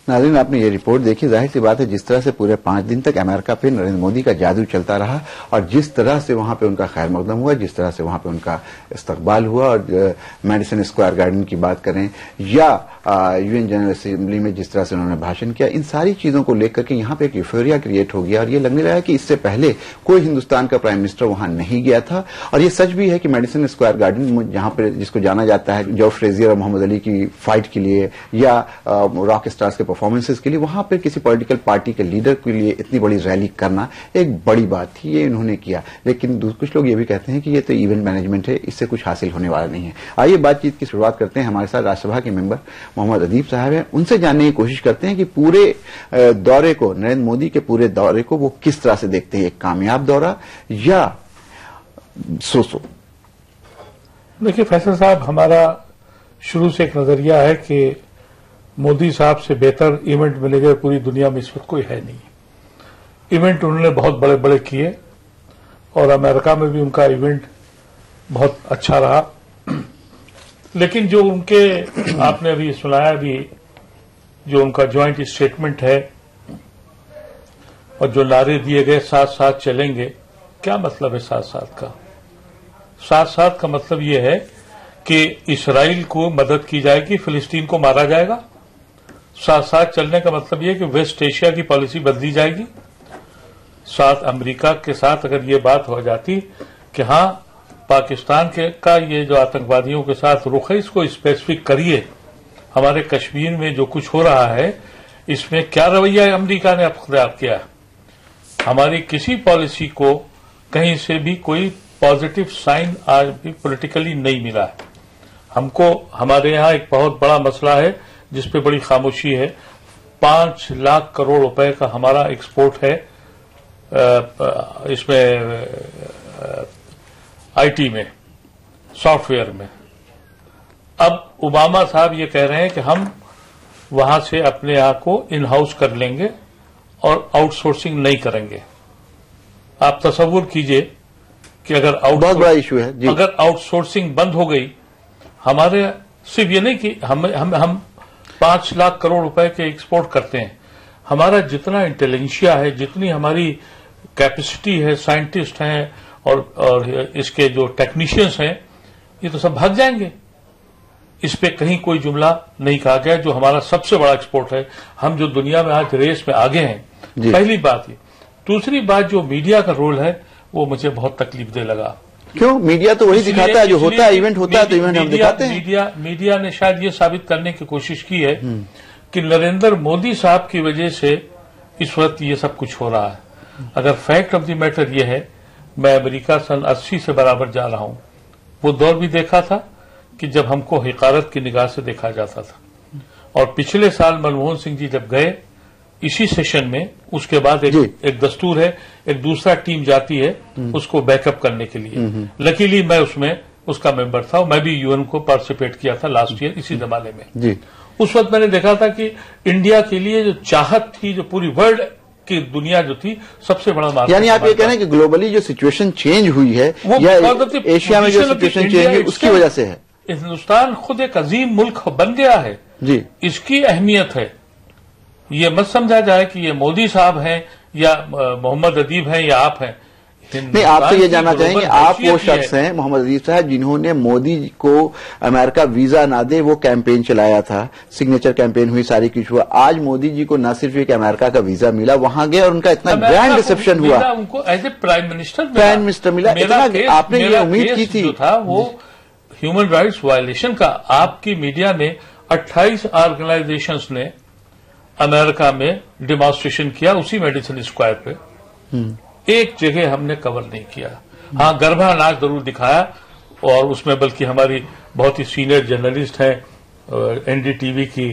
नाज़रीन, आपने ये रिपोर्ट देखी। जाहिर सी बात है, जिस तरह से पूरे 5 दिन तक अमेरिका पे नरेंद्र मोदी का जादू चलता रहा और जिस तरह से वहां पे उनका खैर मकदम हुआ, जिस तरह से वहां पे उनका इस्तकबाल हुआ, और मेडिसन स्क्वायर गार्डन की बात करें या यूएन जनरल असेंबली में जिस तरह से उन्होंने भाषण किया, इन सारी चीजों को लेकर के यहां पे एक यूफोरिया क्रिएट हो गया और ये लगने लगा कि इससे पहले कोई हिंदुस्तान का प्राइम मिनिस्टर वहां नहीं गया था। और ये सच भी है कि मेडिसन स्क्वायर गार्डन, जहां पर जिसको जाना जाता है जॉर्ज फ्रेजियर और मोहम्मद अली की फाइट के लिए या रॉक स्टार्स के परफॉर्मेंसेस के लिए, वहां पर किसी पॉलिटिकल पार्टी के लीडर के लिए इतनी बड़ी रैली करना एक बड़ी बात थी। ये इन्होंने किया, लेकिन कुछ लोग ये भी कहते हैं कि ये तो इवेंट मैनेजमेंट है, इससे कुछ हासिल होने वाला नहीं है। आइए बातचीत की शुरुआत करते हैं। हमारे साथ राज्यसभा के मेंबर मोहम्मद अदीब साहब हैं। उनसे जानने की कोशिश करते हैं कि पूरे दौरे को, नरेंद्र मोदी के पूरे दौरे को वो किस तरह से देखते हैं, एक कामयाब दौरा या सो। देखिए फैसल साहब, हमारा शुरू से एक नजरिया है कि मोदी साहब से बेहतर इवेंट मैनेजर पूरी दुनिया में इस वक्त कोई है नहीं। इवेंट उन्होंने बहुत बड़े बड़े किए और अमेरिका में भी उनका इवेंट बहुत अच्छा रहा, लेकिन जो उनके आपने अभी सुनाया भी, जो उनका ज्वाइंट स्टेटमेंट है और जो नारे दिए गए साथ साथ चलेंगे, क्या मतलब है साथ साथ का? साथ साथ का मतलब यह है कि इस्राइल को मदद की जाएगी, फिलिस्तीन को मारा जाएगा। साथ साथ चलने का मतलब यह कि वेस्ट एशिया की पॉलिसी बदली जाएगी। साथ अमेरिका के साथ अगर ये बात हो जाती कि हां, पाकिस्तान का ये जो आतंकवादियों के साथ रुख है, इसको स्पेसिफिक करिए, हमारे कश्मीर में जो कुछ हो रहा है इसमें क्या रवैया अमेरिका ने अख्तियार किया। हमारी किसी पॉलिसी को कहीं से भी कोई पॉजिटिव साइन आज भी पॉलिटिकली नहीं मिला है हमको। हमारे यहां एक बहुत बड़ा मसला है जिसपे बड़ी खामोशी है। 5 लाख करोड़ रुपए का हमारा एक्सपोर्ट है इसमें आईटी में, सॉफ्टवेयर में। अब ओबामा साहब ये कह रहे हैं कि हम वहां से अपने आप को इन हाउस कर लेंगे और आउटसोर्सिंग नहीं करेंगे। आप तसव्वुर कीजिए कि अगर बहुत बड़ा इशू है जी। अगर आउटसोर्सिंग बंद हो गई, हमारे सिर्फ ये नहीं कि हम 5 लाख करोड़ रुपए के एक्सपोर्ट करते हैं, हमारा जितना इंटेलिजेंसिया है, जितनी हमारी कैपेसिटी है, साइंटिस्ट हैं और इसके जो टेक्नीशियंस हैं, ये तो सब भाग जाएंगे। इस पे कहीं कोई जुमला नहीं कहा गया, जो हमारा सबसे बड़ा एक्सपोर्ट है। हम जो दुनिया में आज रेस में आगे हैं, पहली बात ये। दूसरी बात, जो मीडिया का रोल है वो मुझे बहुत तकलीफ दे लगा। क्यों? मीडिया तो वही दिखाता है जो होता है, इवेंट होता है तो इवेंट हम दिखाते हैं। मीडिया ने शायद ये साबित करने की कोशिश की है कि नरेंद्र मोदी साहब की वजह से इस वक्त ये सब कुछ हो रहा है। अगर फैक्ट ऑफ द मैटर ये है, मैं अमेरिका सन 80 से बराबर जा रहा हूं। वो दौर भी देखा था कि जब हमको हिकारत की निगाह से देखा जाता था, और पिछले साल मनमोहन सिंह जी जब गए इसी सेशन में, उसके बाद एक दस्तूर है, एक दूसरा टीम जाती है उसको बैकअप करने के लिए। लकीली मैं उसमें उसका मेंबर था, मैं भी यूएन को पार्टिसिपेट किया था लास्ट ईयर इसी जमाने में। उस वक्त मैंने देखा था कि इंडिया के लिए जो चाहत थी, जो पूरी वर्ल्ड की दुनिया जो थी, सबसे बड़ा मार्केट। यानी आप ये कह रहे हैं कि ग्लोबली जो सिचुएशन चेंज हुई है या एशिया में जो सिचुएशन चेंज हुई उसकी वजह से है। हिंदुस्तान खुद एक अजीम मुल्क बन गया है जी, इसकी अहमियत है। ये मत समझा जाए कि ये मोदी साहब हैं या मोहम्मद अदीब हैं या आप हैं। नहीं, आपसे ये जानना चाहेंगे, आप वो शख्स हैं मोहम्मद अदीब साहब जिन्होंने मोदी को अमेरिका वीजा ना दे वो कैंपेन चलाया था, सिग्नेचर कैंपेन हुई, सारी कुछ हुआ। आज मोदी जी को न सिर्फ एक अमेरिका का वीजा मिला, वहां गए और उनका इतना ग्रैंड रिसेप्शन हुआ, उनको एज ए प्राइम मिनिस्टर मिला। आपने ये उम्मीद की थी? जो था वो ह्यूमन राइट्स वायलेशन का। आपकी मीडिया ने 28 ऑर्गेनाइजेशंस ने अमेरिका में डिमॉन्स्ट्रेशन किया उसी मेडिसन स्क्वायर पे। एक जगह हमने कवर नहीं किया। हां, गर्भानाच जरूर दिखाया, और उसमें बल्कि हमारी बहुत ही सीनियर जर्नलिस्ट हैं एनडीटीवी की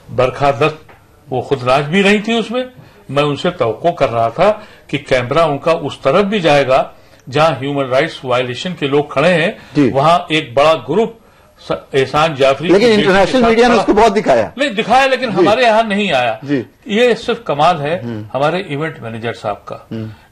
बरखा दत्त, वो खुद नाच भी रही थी उसमें। मैं उनसे तवक्को कर रहा था कि कैमरा उनका उस तरफ भी जाएगा जहां ह्यूमन राइट्स वायलेशन के लोग खड़े हैं, वहां एक बड़ा ग्रुप एहसान जाफरी, लेकिन इंटरनेशनल मीडिया ने उसको बहुत दिखाया। नहीं दिखाया, लेकिन हमारे यहाँ नहीं आया जी। ये सिर्फ कमाल है हमारे इवेंट मैनेजर साहब का।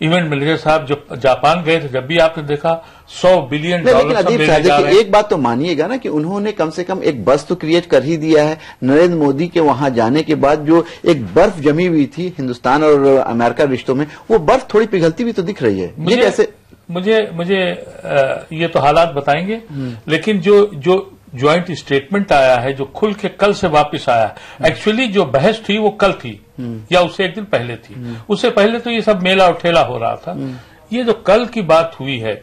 इवेंट मैनेजर साहब जब जापान गए थे, जब भी आपने देखा $100 बिलियन लेकिन अदीब साहब देखिए, एक बात तो मानिएगा ना कि उन्होंने कम से कम एक बस तो क्रिएट कर ही दिया है। नरेंद्र मोदी के वहां जाने के बाद जो एक बर्फ जमी हुई थी हिंदुस्तान और अमेरिका रिश्तों में, वो बर्फ थोड़ी पिघलती भी तो दिख रही है। ये कैसे? मुझे ये तो हालात बताएंगे, लेकिन जो ज्वाइंट स्टेटमेंट आया है, जो खुल के कल से वापस आया, एक्चुअली जो बहस थी वो कल थी या उससे एक दिन पहले थी। उससे पहले तो ये सब मेला और ठेला हो रहा था। ये जो कल की बात हुई है,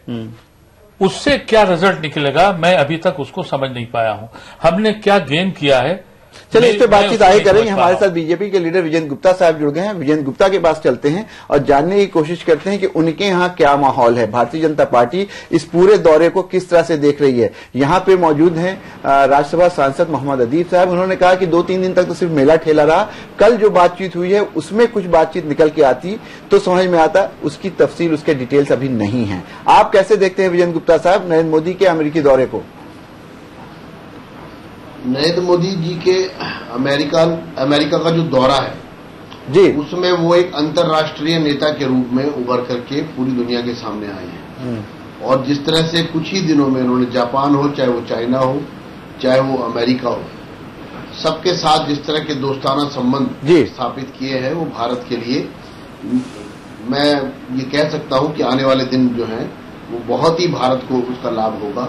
उससे क्या रिजल्ट निकलेगा, मैं अभी तक उसको समझ नहीं पाया हूं। हमने क्या गेम किया है। चलिए इस पे बातचीत आगे करेंगे। हमारे साथ बीजेपी के लीडर विजेंद्र गुप्ता साहब जुड़ गए हैं। विजेंद्र गुप्ता के पास चलते हैं और जानने की कोशिश करते हैं कि उनके यहाँ क्या माहौल है, भारतीय जनता पार्टी इस पूरे दौरे को किस तरह से देख रही है। यहाँ पे मौजूद हैं राज्यसभा सांसद मोहम्मद अदीब साहब। उन्होंने कहा कि 2-3 दिन तक तो सिर्फ मेला ठेला रहा, कल जो बातचीत हुई है उसमें कुछ बातचीत निकल के आती तो समझ में आता, उसकी तफसील, उसके डिटेल्स अभी नहीं है। आप कैसे देखते हैं विजेंद्र गुप्ता साहब नरेंद्र मोदी के अमेरिकी दौरे को? नरेंद्र मोदी जी के अमेरिका का जो दौरा है जी, उसमें वो एक अंतर्राष्ट्रीय नेता के रूप में उभर करके पूरी दुनिया के सामने आए हैं। और जिस तरह से कुछ ही दिनों में उन्होंने जापान हो, चाहे वो चाइना हो, चाहे वो अमेरिका हो, सबके साथ जिस तरह के दोस्ताना संबंध स्थापित किए हैं, वो भारत के लिए, मैं ये कह सकता हूं कि आने वाले दिन जो हैं वो बहुत ही भारत को उसका लाभ होगा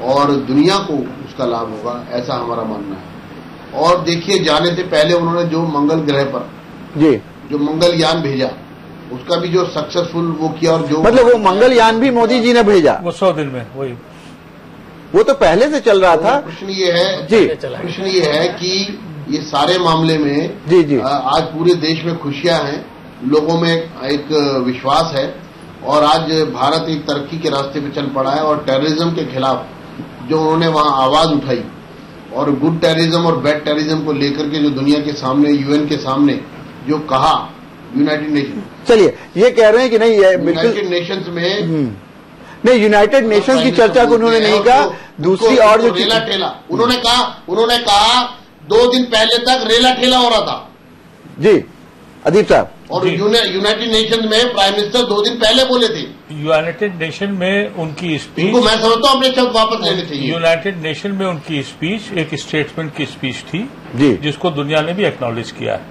और दुनिया को उसका लाभ होगा, ऐसा हमारा मानना है। और देखिए, जाने से पहले उन्होंने जो मंगल ग्रह पर जो मंगलयान भेजा, उसका भी जो सक्सेसफुल वो किया, और जो मतलब वो मंगलयान भी मोदी जी ने भेजा, वो 100 दिन में वो तो पहले से चल रहा था। प्रश्न ये है कि ये सारे मामले में आज पूरे देश में खुशियां हैं, लोगों में एक विश्वास है और आज भारत एक तरक्की के रास्ते पे चल पड़ा है। और टेररिज्म के खिलाफ जो उन्होंने वहां आवाज उठाई और गुड टेररिज्म और बैड टेररिज्म को लेकर के जो दुनिया के सामने, यूएन के सामने जो कहा, यूनाइटेड नेशन, चलिए ये कह रहे हैं कि नहीं, यूनाइटेड नेशंस में नहीं, यूनाइटेड नेशंस की चर्चा को उन्होंने नहीं कहा। दूसरी और जो रेला ठेला उन्होंने कहा 2 दिन पहले तक रेला ठेला हो रहा था। जी अदीब साहब, और यूनाइटेड नेशन में प्राइम मिनिस्टर 2 दिन पहले बोले थे। यूनाइटेड नेशन में उनकी स्पीच, इनको मैं समझता हूं अपने शब्द वापस लेने चाहिए। यूनाइटेड नेशन में उनकी स्पीच एक स्टेटमेंट की स्पीच थी जी, जिसको दुनिया ने भी एक्नॉलेज किया है,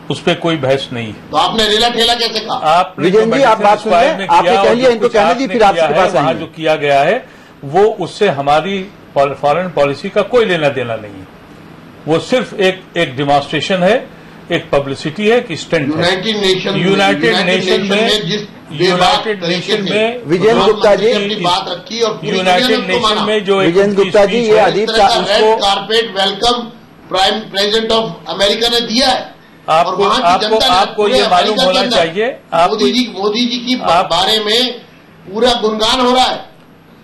उस पर कोई बहस नहीं। तो आपने रेला ठेला कैसे कहा? आपने विजय जी, आप बात सुन रहे हैं, आपने कह लिया, इनको कहने दी, फिर आपके पास वहां जो किया गया है वो उससे हमारी फॉरेन पॉलिसी का कोई लेना देना नहीं है। वो सिर्फ एक डिमॉन्स्ट्रेशन है, एक पब्लिसिटी है, एक स्टंट है। यूनाइटेड नेशन में विजेंद्र गुप्ता जी बात रखी और यूनाइटेड नेशन में जो विजेंद्र गुप्ता जी, ये अदीब साहब red carpet welcome prime president of America ने दिया है। आपको ये मालूम होना चाहिए, मोदी जी की बारे में पूरा गुणगान हो रहा है।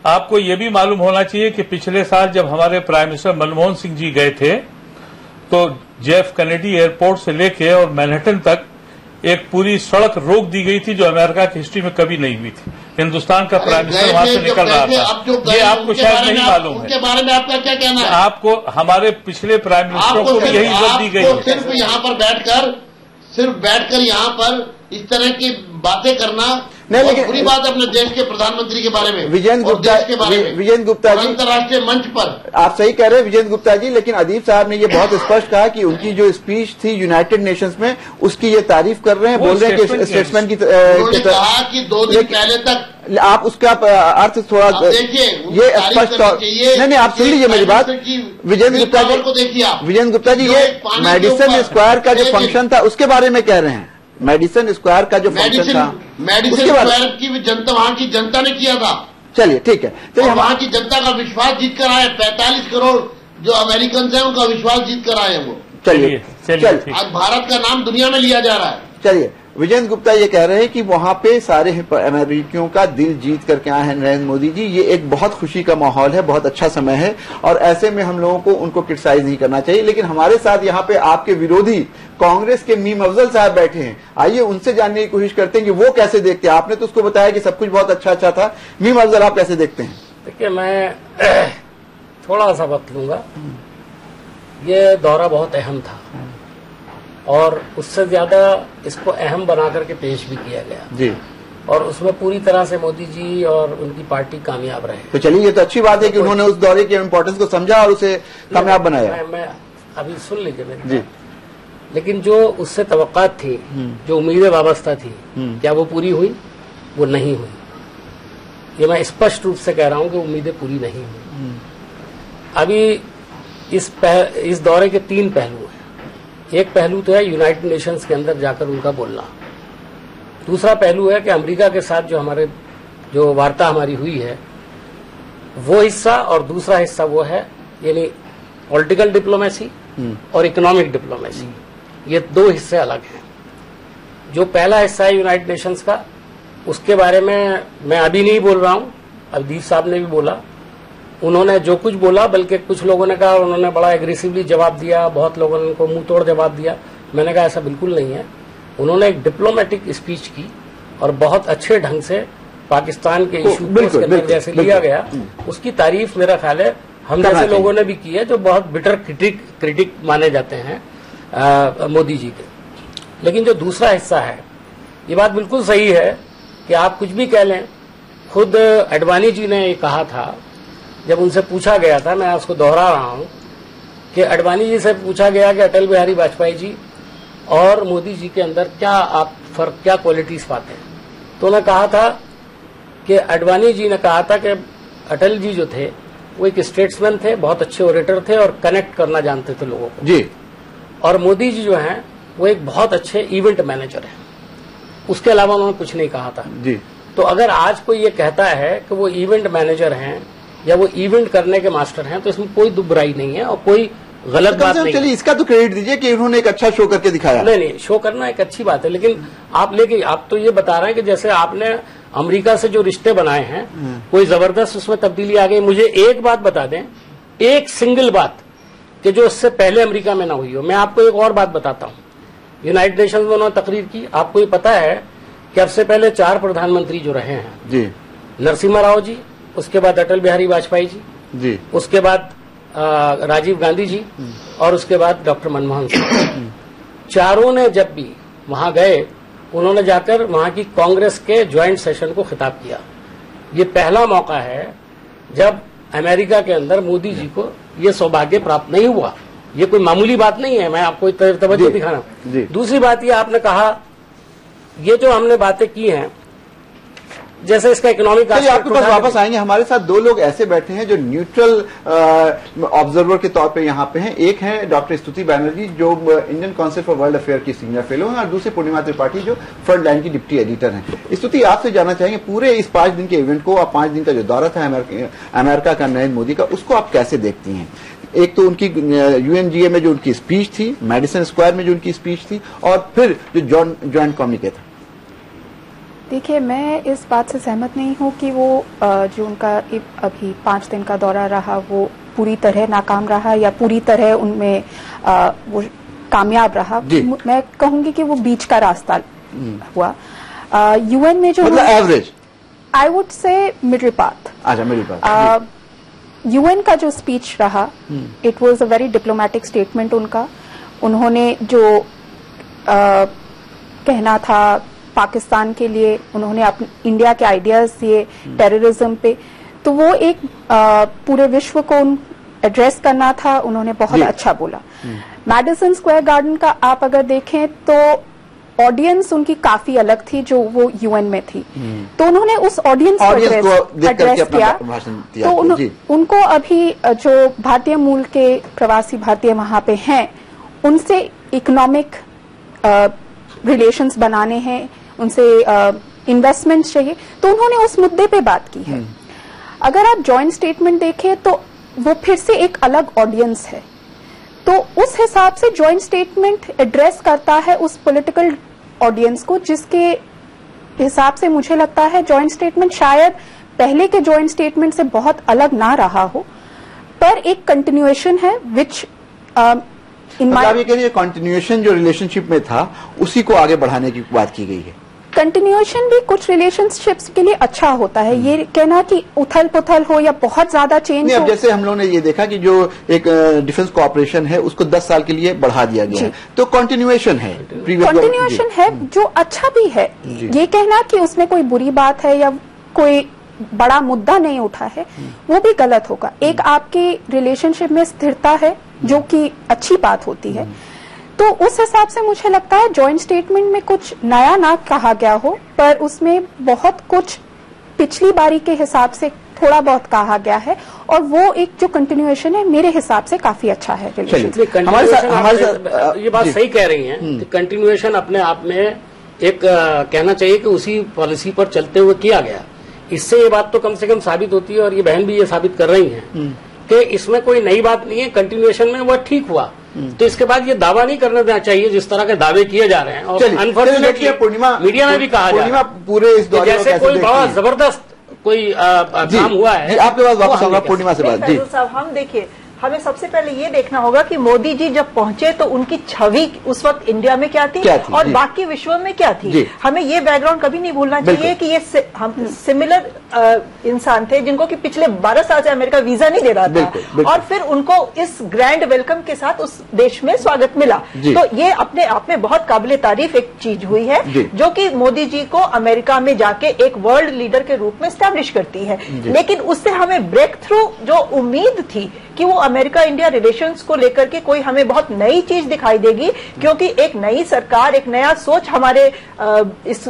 आपको ये भी मालूम होना चाहिए कि पिछले साल जब हमारे प्राइम मिनिस्टर मनमोहन सिंह जी गए थे, तो जेफ कैनेडी एयरपोर्ट से लेके और मैनहट्टन तक एक पूरी सड़क रोक दी गई थी, जो अमेरिका की हिस्ट्री में कभी नहीं हुई थी। हिंदुस्तान का प्राइम मिनिस्टर वहां से निकल रहा था। ये आपको शायद नहीं मालूम है। उसके बारे में आपका क्या कहना है? आपको हमारे पिछले प्राइम मिनिस्टरों को भी यही इज्जत दी गई है। सिर्फ यहाँ पर बैठकर यहाँ पर इस तरह की बातें करना नहीं, लेकिन बुरी बात अपने देश के प्रधानमंत्री के बारे में, विजेंद्र गुप्ता जी अंतर्राष्ट्रीय मंच पर आप सही कह रहे हैं विजेंद्र गुप्ता जी, लेकिन अदीब साहब ने ये बहुत स्पष्ट कहा कि उनकी जो स्पीच थी यूनाइटेड नेशंस में, उसकी ये तारीफ कर रहे हैं, बोल रहे हैं कि स्टेटसमैन की कहा कि 2 दिन पहले तक आप उसका अर्थ थोड़ा देखिए, ये स्पष्ट नहीं, आप सुन लीजिए मेरी बात। विजेंद्र गुप्ता जी को देखिए, विजेंद्र गुप्ता जी, ये मेडिसन स्क्वायर का जो फंक्शन था उसके बारे में कह रहे हैं। मेडिसन स्क्वायर का जो फंक्शन था, मेडिसन स्क्वायर की जनता, वहां की जनता ने किया था। चलिए ठीक है, चलिए वहां की जनता का विश्वास जीत कर आए। 45 करोड़ जो अमेरिकन हैं उनका विश्वास जीत कर आए हैं वो। चलिए आज भारत का नाम दुनिया में लिया जा रहा है। चलिए, विजेंद्र गुप्ता ये कह रहे हैं कि वहां पे सारे अमेरिकियों का दिल जीत करके आए हैं नरेंद्र मोदी जी। ये एक बहुत खुशी का माहौल है, बहुत अच्छा समय है और ऐसे में हम लोगों को उनको क्रिटिसाइज नहीं करना चाहिए। लेकिन हमारे साथ यहाँ पे आपके विरोधी कांग्रेस के मीम अफजल साहब बैठे हैं, आइए उनसे जानने की कोशिश करते हैं कि वो कैसे देखते हैं। आपने तो उसको बताया कि सब कुछ बहुत अच्छा था, मीम अफजल आप कैसे देखते हैं? देखिए, मैं थोड़ा सा वक्त लूंगा। ये दौरा बहुत अहम था और उससे ज्यादा इसको अहम बना करके पेश भी किया गया जी, और उसमें पूरी तरह से मोदी जी और उनकी पार्टी कामयाब रहे। तो चलिए ये तो अच्छी बात है कि उन्होंने उस दौरे की इम्पोर्टेंस को समझा और उसे कामयाब बनाया। मैं अभी सुन लीजिए मेरी जी। बात। लेकिन जो उससे तवक्कात थी, जो उम्मीदें वाबस्ता थी, क्या वो पूरी हुई? वो नहीं हुई। ये मैं स्पष्ट रूप से कह रहा हूं कि उम्मीदें पूरी नहीं हुई। अभी इस दौरे के 3 पहलू हैं। एक पहलू तो है यूनाइटेड नेशंस के अंदर जाकर उनका बोलना। दूसरा पहलू है कि अमेरिका के साथ जो वार्ता हमारी हुई है वो हिस्सा, और दूसरा हिस्सा वो है यानी पॉलिटिकल डिप्लोमेसी और इकोनॉमिक डिप्लोमेसी। ये 2 हिस्से अलग हैं। जो पहला हिस्सा है यूनाइटेड नेशंस का, उसके बारे में मैं अभी नहीं बोल रहा हूं। अवदीप साहब ने भी बोला, उन्होंने जो कुछ बोला, बल्कि कुछ लोगों ने कहा उन्होंने बड़ा एग्रेसिवली जवाब दिया, बहुत लोगों ने उनको मुंह तोड़ जवाब दिया। मैंने कहा ऐसा बिल्कुल नहीं है। उन्होंने एक डिप्लोमेटिक स्पीच की और बहुत अच्छे ढंग से पाकिस्तान के इशू को उसके अंदर जैसे लिया गया, उसकी तारीफ मेरा ख्याल है हम जैसे लोगों ने भी की है, जो बहुत बिटर क्रिटिक माने जाते हैं मोदी जी के। लेकिन जो दूसरा हिस्सा है, ये बात बिल्कुल सही है कि आप कुछ भी कह लें। खुद अडवाणी जी ने ये कहा था, जब उनसे पूछा गया था, मैं उसको दोहरा रहा हूं कि अडवाणी जी से पूछा गया कि अटल बिहारी वाजपेयी जी और मोदी जी के अंदर क्या क्वालिटीज पाते हैं, तो उन्होंने कहा था कि अडवाणी जी ने कहा था कि अटल जी जो थे वो एक स्टेट्समैन थे, बहुत अच्छे ओरेटर थे और कनेक्ट करना जानते थे लोगों को जी। और मोदी जी जो हैं वो एक बहुत अच्छे इवेंट मैनेजर हैं। उसके अलावा उन्होंने कुछ नहीं कहा था जी। तो अगर आज कोई ये कहता है कि वो इवेंट मैनेजर हैं या वो इवेंट करने के मास्टर हैं, तो इसमें कोई दुबराई नहीं है और कोई गलत बात नहीं। चलिए इसका तो क्रेडिट दीजिए कि उन्होंने एक अच्छा शो करके दिखाया। नहीं, शो करना एक अच्छी बात है, लेकिन आप तो ये बता रहे हैं कि जैसे आपने अमेरिका से जो रिश्ते बनाए हैं, कोई जबरदस्त उसमें तब्दीली आ गई। मुझे एक बात बता दें, एक सिंगल बात कि जो इससे पहले अमेरिका में ना हुई हो। मैं आपको एक और बात बताता हूं। यूनाइटेड नेशंस में उन्होंने तकरीर की, आपको ये पता है कि अब से पहले 4 प्रधानमंत्री जो रहे हैं जी, नरसिम्हा राव जी, उसके बाद अटल बिहारी वाजपेयी जी, उसके बाद राजीव गांधी जी और उसके बाद डॉक्टर मनमोहन सिंह। चारों ने जब भी वहां गए, उन्होंने जाकर वहां की कांग्रेस के ज्वाइंट सेशन को खिताब किया। ये पहला मौका है जब अमेरिका के अंदर मोदी जी को ये सौभाग्य प्राप्त नहीं हुआ। ये कोई मामूली बात नहीं है, मैं आपको तवज्जो दिखाना। दूसरी बात ये आपने कहा, ये जो हमने बातें की हैं, जैसे इसका इकोनॉमिक आपके पास वापस आएंगे। हमारे साथ 2 लोग ऐसे बैठे हैं जो न्यूट्रल ऑब्जर्वर के तौर पे यहाँ पे हैं। एक है डॉक्टर स्तुति बैनर्जी जो Indian council for world affair की सीनियर फेलो हैं, और दूसरे पूर्णिमा त्रिपाठी जो फ्रंट लाइन की डिप्टी एडिटर हैं। स्तुति, आपसे जानना चाहेंगे पूरे इस 5 दिन के इवेंट को, और 5 दिन का जो दौरा था अमेरिका का नरेंद्र मोदी का, उसको आप कैसे देखती हैं? एक तो उनकी यूएनजीए में जो उनकी स्पीच थी, मेडिसन स्क्वायर में जो उनकी स्पीच थी, और फिर जो ज्वाइंट कम्युनिके था। देखिए, मैं इस बात से सहमत नहीं हूं कि वो जो उनका अभी 5 दिन का दौरा रहा वो पूरी तरह नाकाम रहा या पूरी तरह उनमें वो कामयाब रहा। मैं कहूंगी कि वो बीच का रास्ता हुआ। यूएन में जो मतलब average, I would say middle path. अच्छा, मिडिल पाथ। यूएन का जो स्पीच रहा, it was a very diplomatic statement उनका। उन्होंने जो कहना था पाकिस्तान के लिए, उन्होंने अपने इंडिया के आइडियाज दिए टेररिज्म पे, तो वो एक पूरे विश्व को एड्रेस करना था। उन्होंने बहुत अच्छा बोला। मैडिसन स्क्वायर गार्डन का आप अगर देखें तो ऑडियंस उनकी काफी अलग थी जो वो यूएन में थी, तो उन्होंने उस ऑडियंस को एड्रेस किया। तो उनको अभी जो भारतीय मूल के प्रवासी भारतीय वहां पे हैं, उनसे इकोनॉमिक रिलेशंस बनाने हैं, उनसे इन्वेस्टमेंट्स चाहिए, तो उन्होंने उस मुद्दे पे बात की है। अगर आप जॉइंट स्टेटमेंट देखें तो वो फिर से एक अलग ऑडियंस है, तो उस हिसाब से जॉइंट स्टेटमेंट एड्रेस करता है उस पॉलिटिकल ऑडियंस को, जिसके हिसाब से मुझे लगता है जॉइंट स्टेटमेंट शायद पहले के जॉइंट स्टेटमेंट से बहुत अलग ना रहा हो, पर एक कंटिन्यूएशन है विच मतलब ये कह रही है कंटिन्यूएशन जो रिलेशनशिप में था उसी को आगे बढ़ाने की बात की गई है। कंटिन्यूएशन भी कुछ रिलेशनशिप्स के लिए अच्छा होता है। ये कहना कि उथल पुथल हो या बहुत ज्यादा चेंज हो, अब जैसे हम लोगों ने ये देखा कि जो एक डिफेंस कोऑपरेशन है उसको 10 साल के लिए बढ़ा दिया गया है, तो कंटिन्यूएशन है, कंटिन्यूएशन है जो अच्छा भी है। ये कहना कि उसमें कोई बुरी बात है या कोई बड़ा मुद्दा नहीं उठा है, वो भी गलत होगा। एक आपके रिलेशनशिप में स्थिरता है जो कि अच्छी बात होती है। तो उस हिसाब से मुझे लगता है जॉइंट स्टेटमेंट में कुछ नया ना कहा गया हो, पर उसमें बहुत कुछ पिछली बारी के हिसाब से थोड़ा बहुत कहा गया है, और वो एक जो कंटिन्यूएशन है मेरे हिसाब से काफी अच्छा है। ये बात सही कह रही हैं, कंटिन्यूएशन अपने आप में एक कहना चाहिए कि उसी पॉलिसी पर चलते हुए किया गया। इससे ये बात तो कम से कम साबित होती है, और ये बहन भी ये साबित कर रही हैं कि इसमें कोई नई बात नहीं है, कंटिन्यूएशन में वह ठीक हुआ। तो इसके बाद ये दावा नहीं करना देना चाहिए जिस तरह के दावे किए जा रहे हैं, और अनफॉर्चुनेटली पूर्णिमा मीडिया में भी कहा जा रहा है पूरे इस दौर जैसे कोई बहुत जबरदस्त कोई काम हुआ है। आपके पास वापस आऊंगा पूर्णिमा से बात। जी साहब, हम देखिए, हमें सबसे पहले ये देखना होगा कि मोदी जी जब पहुंचे तो उनकी छवि उस वक्त इंडिया में क्या थी और बाकी विश्व में क्या थी। हमें ये बैकग्राउंड कभी नहीं भूलना चाहिए कि ये हम सिमिलर इंसान थे जिनको कि पिछले 12 साल से अमेरिका वीजा नहीं दे रहा था, और फिर उनको इस ग्रैंड वेलकम के साथ उस देश में स्वागत मिला। तो ये अपने आप में बहुत काबिले तारीफ एक चीज हुई है, जो कि मोदी जी को अमेरिका में जाके एक वर्ल्ड लीडर के रूप में स्टैब्लिश करती है। लेकिन उससे हमें ब्रेक थ्रू जो उम्मीद थी कि वो अमेरिका इंडिया रिलेशंस को लेकर के कोई हमें बहुत नई चीज दिखाई देगी, क्योंकि एक नई सरकार, एक नया सोच हमारे इस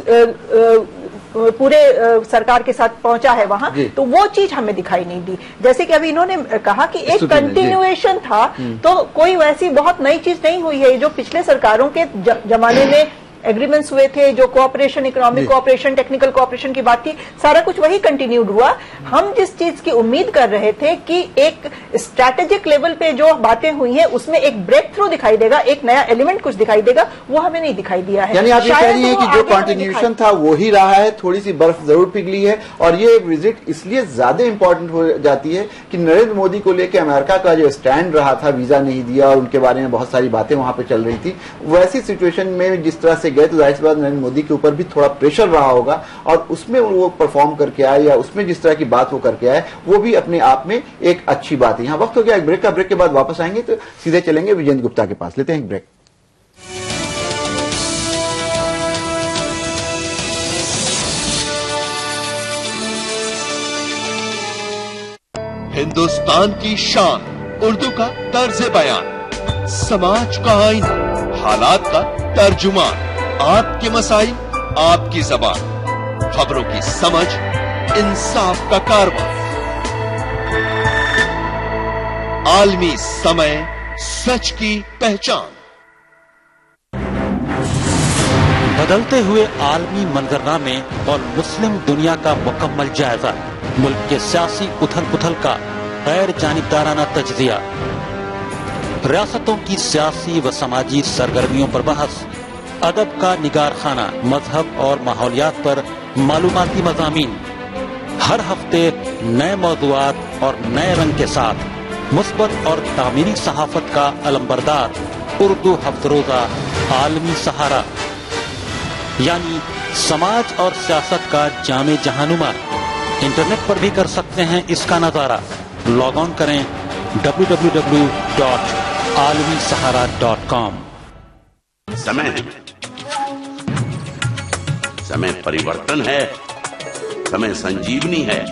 पूरे सरकार के साथ पहुंचा है वहां, तो वो चीज हमें दिखाई नहीं दी। जैसे कि अभी इन्होंने कहा कि एक कंटिन्यूएशन था, तो कोई वैसी बहुत नई चीज नहीं हुई है। जो पिछले सरकारों के जमाने में एग्रीमेंट्स हुए थे, जो cooperation, economic cooperation, technical cooperation की बात थी, सारा कुछ वही कंटिन्यूड हुआ। हम जिस चीज की उम्मीद कर रहे थे कि एक स्ट्रैटेजिक लेवल पे जो बातें हुई हैं उसमें एक ब्रेक थ्रू दिखाई देगा, एक नया एलिमेंट कुछ दिखाई देगा, वो हमें नहीं दिखाई दिया है। यानी आप ये कह रही हैं कि जो कंटिन्यूएशन था वो ही रहा है, थोड़ी सी बर्फ जरूर पिघली है, और ये विजिट इसलिए ज्यादा इंपॉर्टेंट हो जाती है कि नरेंद्र मोदी को लेकर अमेरिका का जो स्टैंड रहा था, वीजा नहीं दिया और उनके बारे में बहुत सारी बातें वहां पर चल रही थी, वैसी सिचुएशन में जिस तरह से गए तो जाहिर सी बात नरेंद्र मोदी के ऊपर भी थोड़ा प्रेशर रहा होगा, और उसमें वो परफॉर्म करके आए या उसमें जिस तरह की बात वो करके आए, वो भी अपने आप में एक अच्छी बात है। यहां वक्त हो गया एक ब्रेक का, ब्रेक के बाद वापस आएंगे तो सीधे चलेंगे विजेंद्र गुप्ता के पास। लेते हैं एक ब्रेक। हिंदुस्तान की शान उर्दू का तर्ज बयान, समाज का आईना, हालात का तर्जुमान, आपके मसाइल आपकी जबान, खबरों की समझ, इंसाफ का कारवां, आलमी समय, सच की पहचान। बदलते हुए आलमी मंजरनामे और मुस्लिम दुनिया का मुकम्मल जायजा, मुल्क के सियासी उथल पुथल का गैर जानिबदाराना तज्जिया, रियासतों की सियासी व समाजी सरगर्मियों पर बहस, अदब का निगार खाना, मजहब और माहौलियात पर मालूमाती मज़ामीन, हर हफ्ते नए मौज़ूआत और नए रंग के साथ मुस्बत और तामीरी सहाफत का अलंबरदार उर्दू हफ्तरोजा आलमी सहारा, यानी समाज और सियासत का जामे जहानुमा। इंटरनेट पर भी कर सकते हैं इसका नजारा। लॉग ऑन करें www.alamisahara.com। समय परिवर्तन है, समय संजीवनी है,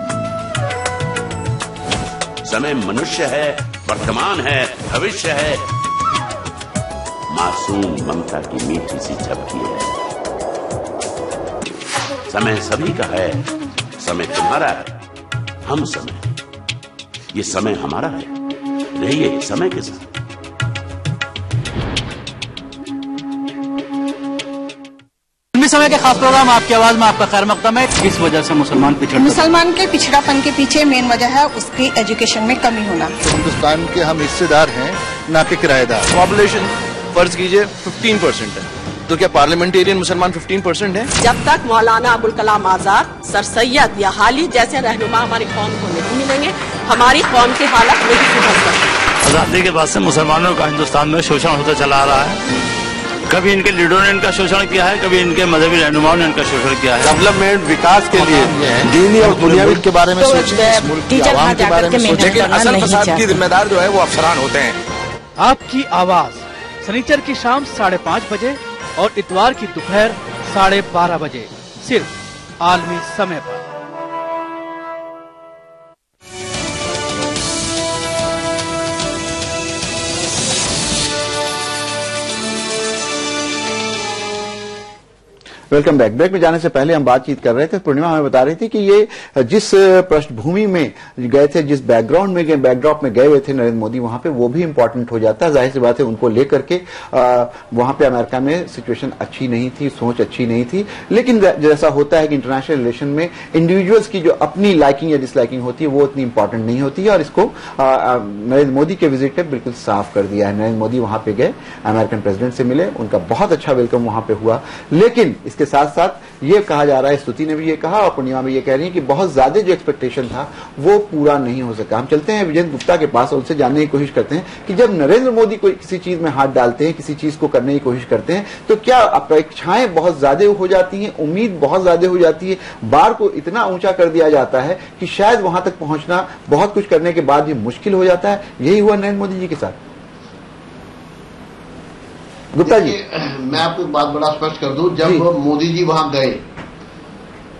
समय मनुष्य है, वर्तमान है, भविष्य है, मासूम ममता की मीठी सी झपकी है। समय सभी का है, समय तुम्हारा है, हम समय, ये समय हमारा है। रहिए समय के साथ। समय के खास प्रोग्राम आपकी आवाज में आपका खैर मकदम है। किस वजह से मुसलमान मुसलमान के पिछड़ापन के पीछे मेन वजह है उसकी एजुकेशन में कमी होना। तो हिंदुस्तान के हम हिस्सेदार हैं, ना कि किराएदार। पॉपुलेशन फर्ज कीजिए 15% है, तो क्या पार्लियामेंटेरियन मुसलमान 15% है? जब तक मौलाना अबुल कलाम आजाद, सर सैयद या हाली जैसे रहनुमा हमारी कौम को नहीं मिलेंगे, हमारी कौम की हालत नहीं सुधर सकती। आजादी के बाद से मुसलमानों का हिंदुस्तान में शोषण होता चला आ रहा है। कभी इनके लीडरों ने इनका शोषण किया है, कभी इनके मजहबी रहनुमाओं ने इनका शोषण किया है। डेवलपमेंट विकास के लिए दीनी और दुनियावी के बारे में सोचें, मुल्क की आवाम के बारे में सोचें, लेकिन असल फसाद की जिम्मेदार जो है वो अफसरान होते हैं। आपकी आवाज शनिचर की शाम 5:30 बजे और इतवार की दोपहर 12:30 बजे सिर्फ आलमी समय पर। Welcome back. ब्रेक में जाने से पहले हम बातचीत कर रहे थे। पूर्णिमा हमें बता रही थी कि ये जिस पृष्ठभूमि में गए थे, जिस बैकग्राउंड में गए, बैकड्रॉप में गए हुए थे नरेंद्र मोदी, वहां पे वो भी इंपॉर्टेंट हो जाता है। जाहिर सी बात है उनको लेकर के वहां पे अमेरिका में सिचुएशन अच्छी नहीं थी, सोच अच्छी नहीं थी। लेकिन जैसा होता है कि इंटरनेशनल रिलेशन में इंडिविजुअल्स की जो अपनी लाइकिंग या डिसलाइकिंग होती है वो उतनी इंपॉर्टेंट नहीं होती है, और इसको नरेंद्र मोदी के विजिट ने बिल्कुल साफ कर दिया है। नरेंद्र मोदी वहां पे गए, अमेरिकन प्रेसिडेंट से मिले, उनका बहुत अच्छा वेलकम वहां पे हुआ। लेकिन इसके साथ साथ ये कहा जा रहा है, स्तुति ने भी ये कहा और पूर्णिमा भी ये कह रही है कि बहुत ज्यादा जो एक्सपेक्टेशन था वो पूरा नहीं हो सका। हम चलते हैं विजय गुप्ता के पास और उनसे जानने की कोशिश करते हैं कि जब नरेंद्र मोदी कोई किसी चीज में हाथ डालते हैं, किसी चीज को करने की कोशिश करते हैं, तो क्या अपेक्षाएं बहुत ज्यादा हो जाती हैं, उम्मीद बहुत ज्यादा हो जाती है, बार को इतना ऊंचा कर दिया जाता है कि शायद वहां तक पहुंचना बहुत कुछ करने के बाद भी मुश्किल हो जाता है। यही हुआ नरेंद्र मोदी जी के साथ। गुप्ता जी, मैं आपको एक बात बड़ा स्पष्ट कर दूं, जब मोदी जी वहां गए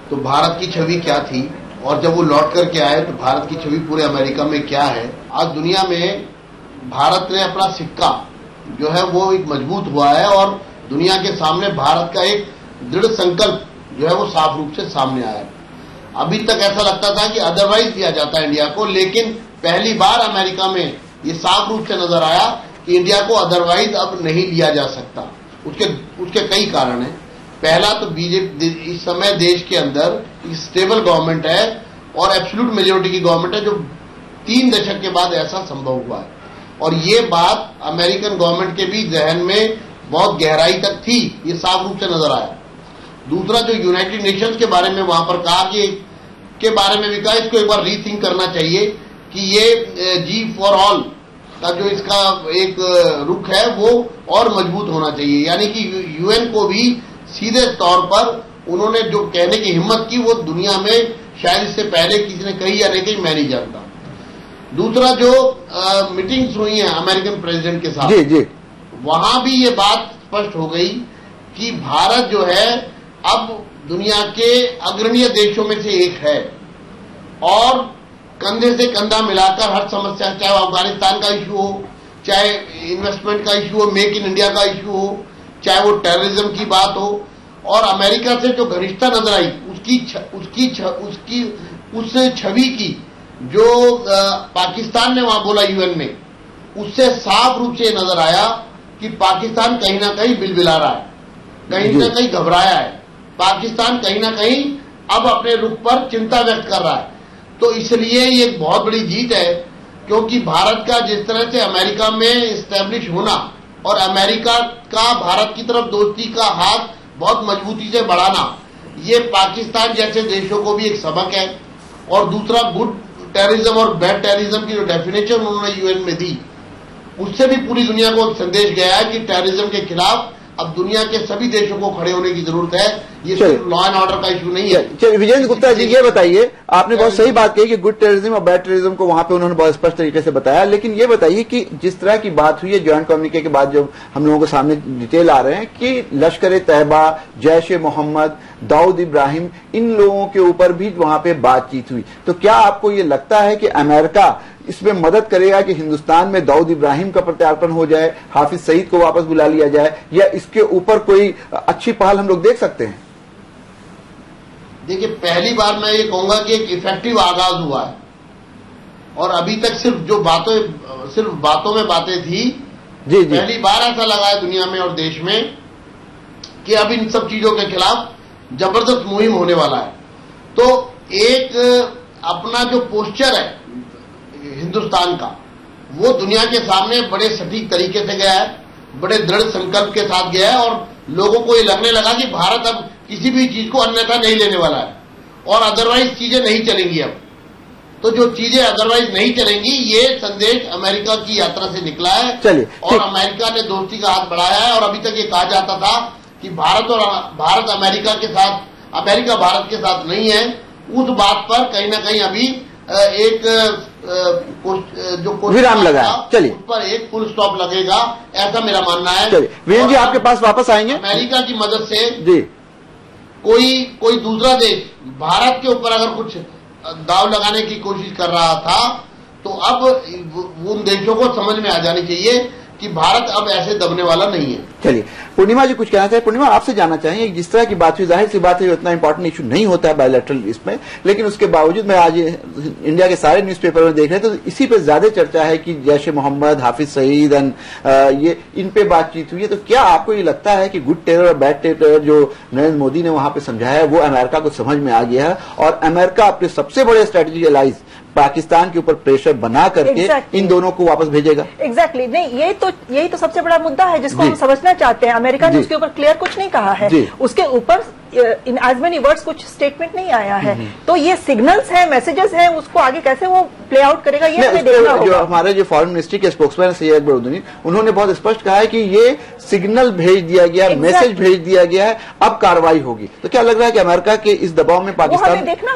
तो भारत की छवि क्या थी, और जब वो लौट करके आए तो भारत की छवि पूरे अमेरिका में क्या है। आज दुनिया में भारत ने अपना सिक्का जो है वो एक मजबूत हुआ है, और दुनिया के सामने भारत का एक दृढ़ संकल्प जो है वो साफ रूप से सामने आया है। अभी तक ऐसा लगता था कि अदरवाइज दिया जाता है इंडिया को, लेकिन पहली बार अमेरिका में ये साफ रूप से नजर आया कि इंडिया को अदरवाइज अब नहीं लिया जा सकता। उसके कई कारण हैं। पहला तो बीजेपी इस समय देश के अंदर स्टेबल गवर्नमेंट है और एब्सोल्यूट मेजोरिटी की गवर्नमेंट है, जो 3 दशक के बाद ऐसा संभव हुआ है, और ये बात अमेरिकन गवर्नमेंट के भी जहन में बहुत गहराई तक थी, ये साफ रूप से नजर आया। दूसरा, जो यूनाइटेड नेशंस के बारे में वहां पर कहा कि के बारे में भी कहा, इसको एक बार रीथिंक करना चाहिए कि ये जी फॉर ऑल का जो इसका एक रुख है वो और मजबूत होना चाहिए। यानी कि यूएन को भी सीधे तौर पर उन्होंने जो कहने की हिम्मत की वो दुनिया में शायद इससे पहले किसी ने कही या नहीं कही, मैं नहीं जानता। दूसरा, जो मीटिंग्स हुई हैं अमेरिकन प्रेसिडेंट के साथ, जी, वहां भी ये बात स्पष्ट हो गई कि भारत जो है अब दुनिया के अग्रणीय देशों में से एक है, और कंधे से कंधा मिलाकर हर समस्या, चाहे वो अफगानिस्तान का इश्यू हो, चाहे इन्वेस्टमेंट का इश्यू हो, मेक इन इंडिया का इश्यू हो, चाहे वो टेररिज्म की बात हो, और अमेरिका से जो घनिष्ठता नजर आई उस छवि की जो पाकिस्तान ने वहां बोला यूएन में, उससे साफ रूप से नजर आया कि पाकिस्तान कहीं ना कहीं बिलबिला रहा है, कहीं ना कहीं घबराया है, पाकिस्तान कहीं ना कहीं अब अपने रुख पर चिंता व्यक्त कर रहा है। तो इसलिए ये एक बहुत बड़ी जीत है, क्योंकि भारत का जिस तरह से अमेरिका में इस्टेब्लिश होना और अमेरिका का भारत की तरफ दोस्ती का हाथ बहुत मजबूती से बढ़ाना, ये पाकिस्तान जैसे देशों को भी एक सबक है। और दूसरा, गुड टेररिज्म और बैड टेररिज्म की जो डेफिनेशन उन्होंने यूएन में दी, उससे भी पूरी दुनिया को संदेश गया है कि टेररिज्म के खिलाफ अब दुनिया के सभी देशों को खड़े होने की जरूरत है। ये सिर्फ लॉ एंड ऑर्डर का इशू नहीं है। चलिए विजेंद्र गुप्ता जी, ये बताइए, आपने बहुत सही बात कही कि गुड टेररिज्म और बैड टेररिज्म को वहां पे उन्होंने बहुत स्पष्ट तरीके से बताया, लेकिन ये बताइए कि जिस तरह की बात हुई है ज्वाइंट कम्युनिके के बाद, जो हम लोगों के सामने डिटेल आ रहे हैं कि लश्कर तैयबा, जैश ए मोहम्मद, दाऊद इब्राहिम, इन लोगों के ऊपर भी वहां पे बातचीत हुई, तो क्या आपको ये लगता है कि अमेरिका इसमें मदद करेगा कि हिंदुस्तान में दाऊद इब्राहिम का प्रत्यार्पण हो जाए, हाफिज सईद को वापस बुला लिया जाए, या इसके ऊपर कोई अच्छी पहल हम लोग देख सकते हैं? देखिए, पहली बार मैं ये कहूंगा कि एक इफेक्टिव आगाज हुआ है, और अभी तक सिर्फ बातों में बातें थी। जी। पहली बार ऐसा लगा है दुनिया में और देश में कि अब इन सब चीजों के खिलाफ जबरदस्त मुहिम होने वाला है। तो एक अपना जो पोस्चर है हिंदुस्तान का, वो दुनिया के सामने बड़े सटीक तरीके से गया है, बड़े दृढ़ संकल्प के साथ गया है, और लोगों को ये लगने लगा कि भारत अब किसी भी चीज को अन्यथा नहीं लेने वाला है, और अदरवाइज चीजें नहीं चलेंगी अब। तो जो चीजें अदरवाइज नहीं चलेंगी, ये संदेश अमेरिका की यात्रा से निकला है। चलिए, और अमेरिका ने दोस्ती का हाथ बढ़ाया है। और अभी तक ये कहा जाता था कि भारत अमेरिका के साथ, अमेरिका भारत के साथ नहीं है। उस बात पर कहीं ना कहीं अभी एक जो विराम लगा है। चलिए, उस पर एक फुल स्टॉप लगेगा, ऐसा मेरा मानना है। चलिए वीरेंद्र जी, आपके पास वापस आएंगे। अमेरिका की मदद से जी कोई दूसरा देश भारत के ऊपर अगर कुछ दाव लगाने की कोशिश कर रहा था, तो अब उन देशों को समझ में आ जानी चाहिए कि भारत अब ऐसे दबने वाला नहीं है। चलिए, पूर्णिमा जी कुछ कहना चाहिए। पूर्णिमा, आपसे जानना चाहेंगे, जिस तरह की बात हुई, जाहिर सी बात है उतना इंपॉर्टेंट इशू नहीं होता है बायोलैटरल इसमें, लेकिन उसके बावजूद मैं आज इंडिया के सारे न्यूज़पेपर में देख रहे हैं तो इसी पे ज्यादा चर्चा है कि जैश ए मोहम्मद, हाफिज सईद, ये इन पे बातचीत हुई है। तो क्या आपको ये लगता है कि गुड टेरर और बैड टेरर जो नरेंद्र मोदी ने वहां पे समझाया है वो अमेरिका को समझ में आ गया है और अमेरिका अपने सबसे बड़े स्ट्रेटेजिक एलाइज पाकिस्तान के ऊपर प्रेशर बना करके इन दोनों को वापस भेजेगा? एग्जैक्टली नहीं, यही तो सबसे बड़ा मुद्दा है जिसको हम समझना चाहते हैं। अमेरिका ने उसके ऊपर क्लियर कुछ नहीं कहा है, उसके ऊपर इन एज मेनी वर्ड्स कुछ स्टेटमेंट नहीं आया है। तो ये सिग्नल्स हैं, मैसेजेस हैं, उसको आगे कैसे वो प्ले आउट करेगा ये हमें देखना होगा। जो हमारे जो फॉरेन मिनिस्ट्री के स्पोक्समैन सैयद बरूदनी, उन्होंने बहुत स्पष्ट कहा है कि ये सिग्नल भेज दिया गया, मैसेज भेज दिया गया है, अब कार्रवाई होगी। तो क्या लग रहा है कि अमेरिका के इस दबाव में पाकिस्तान हमें देखना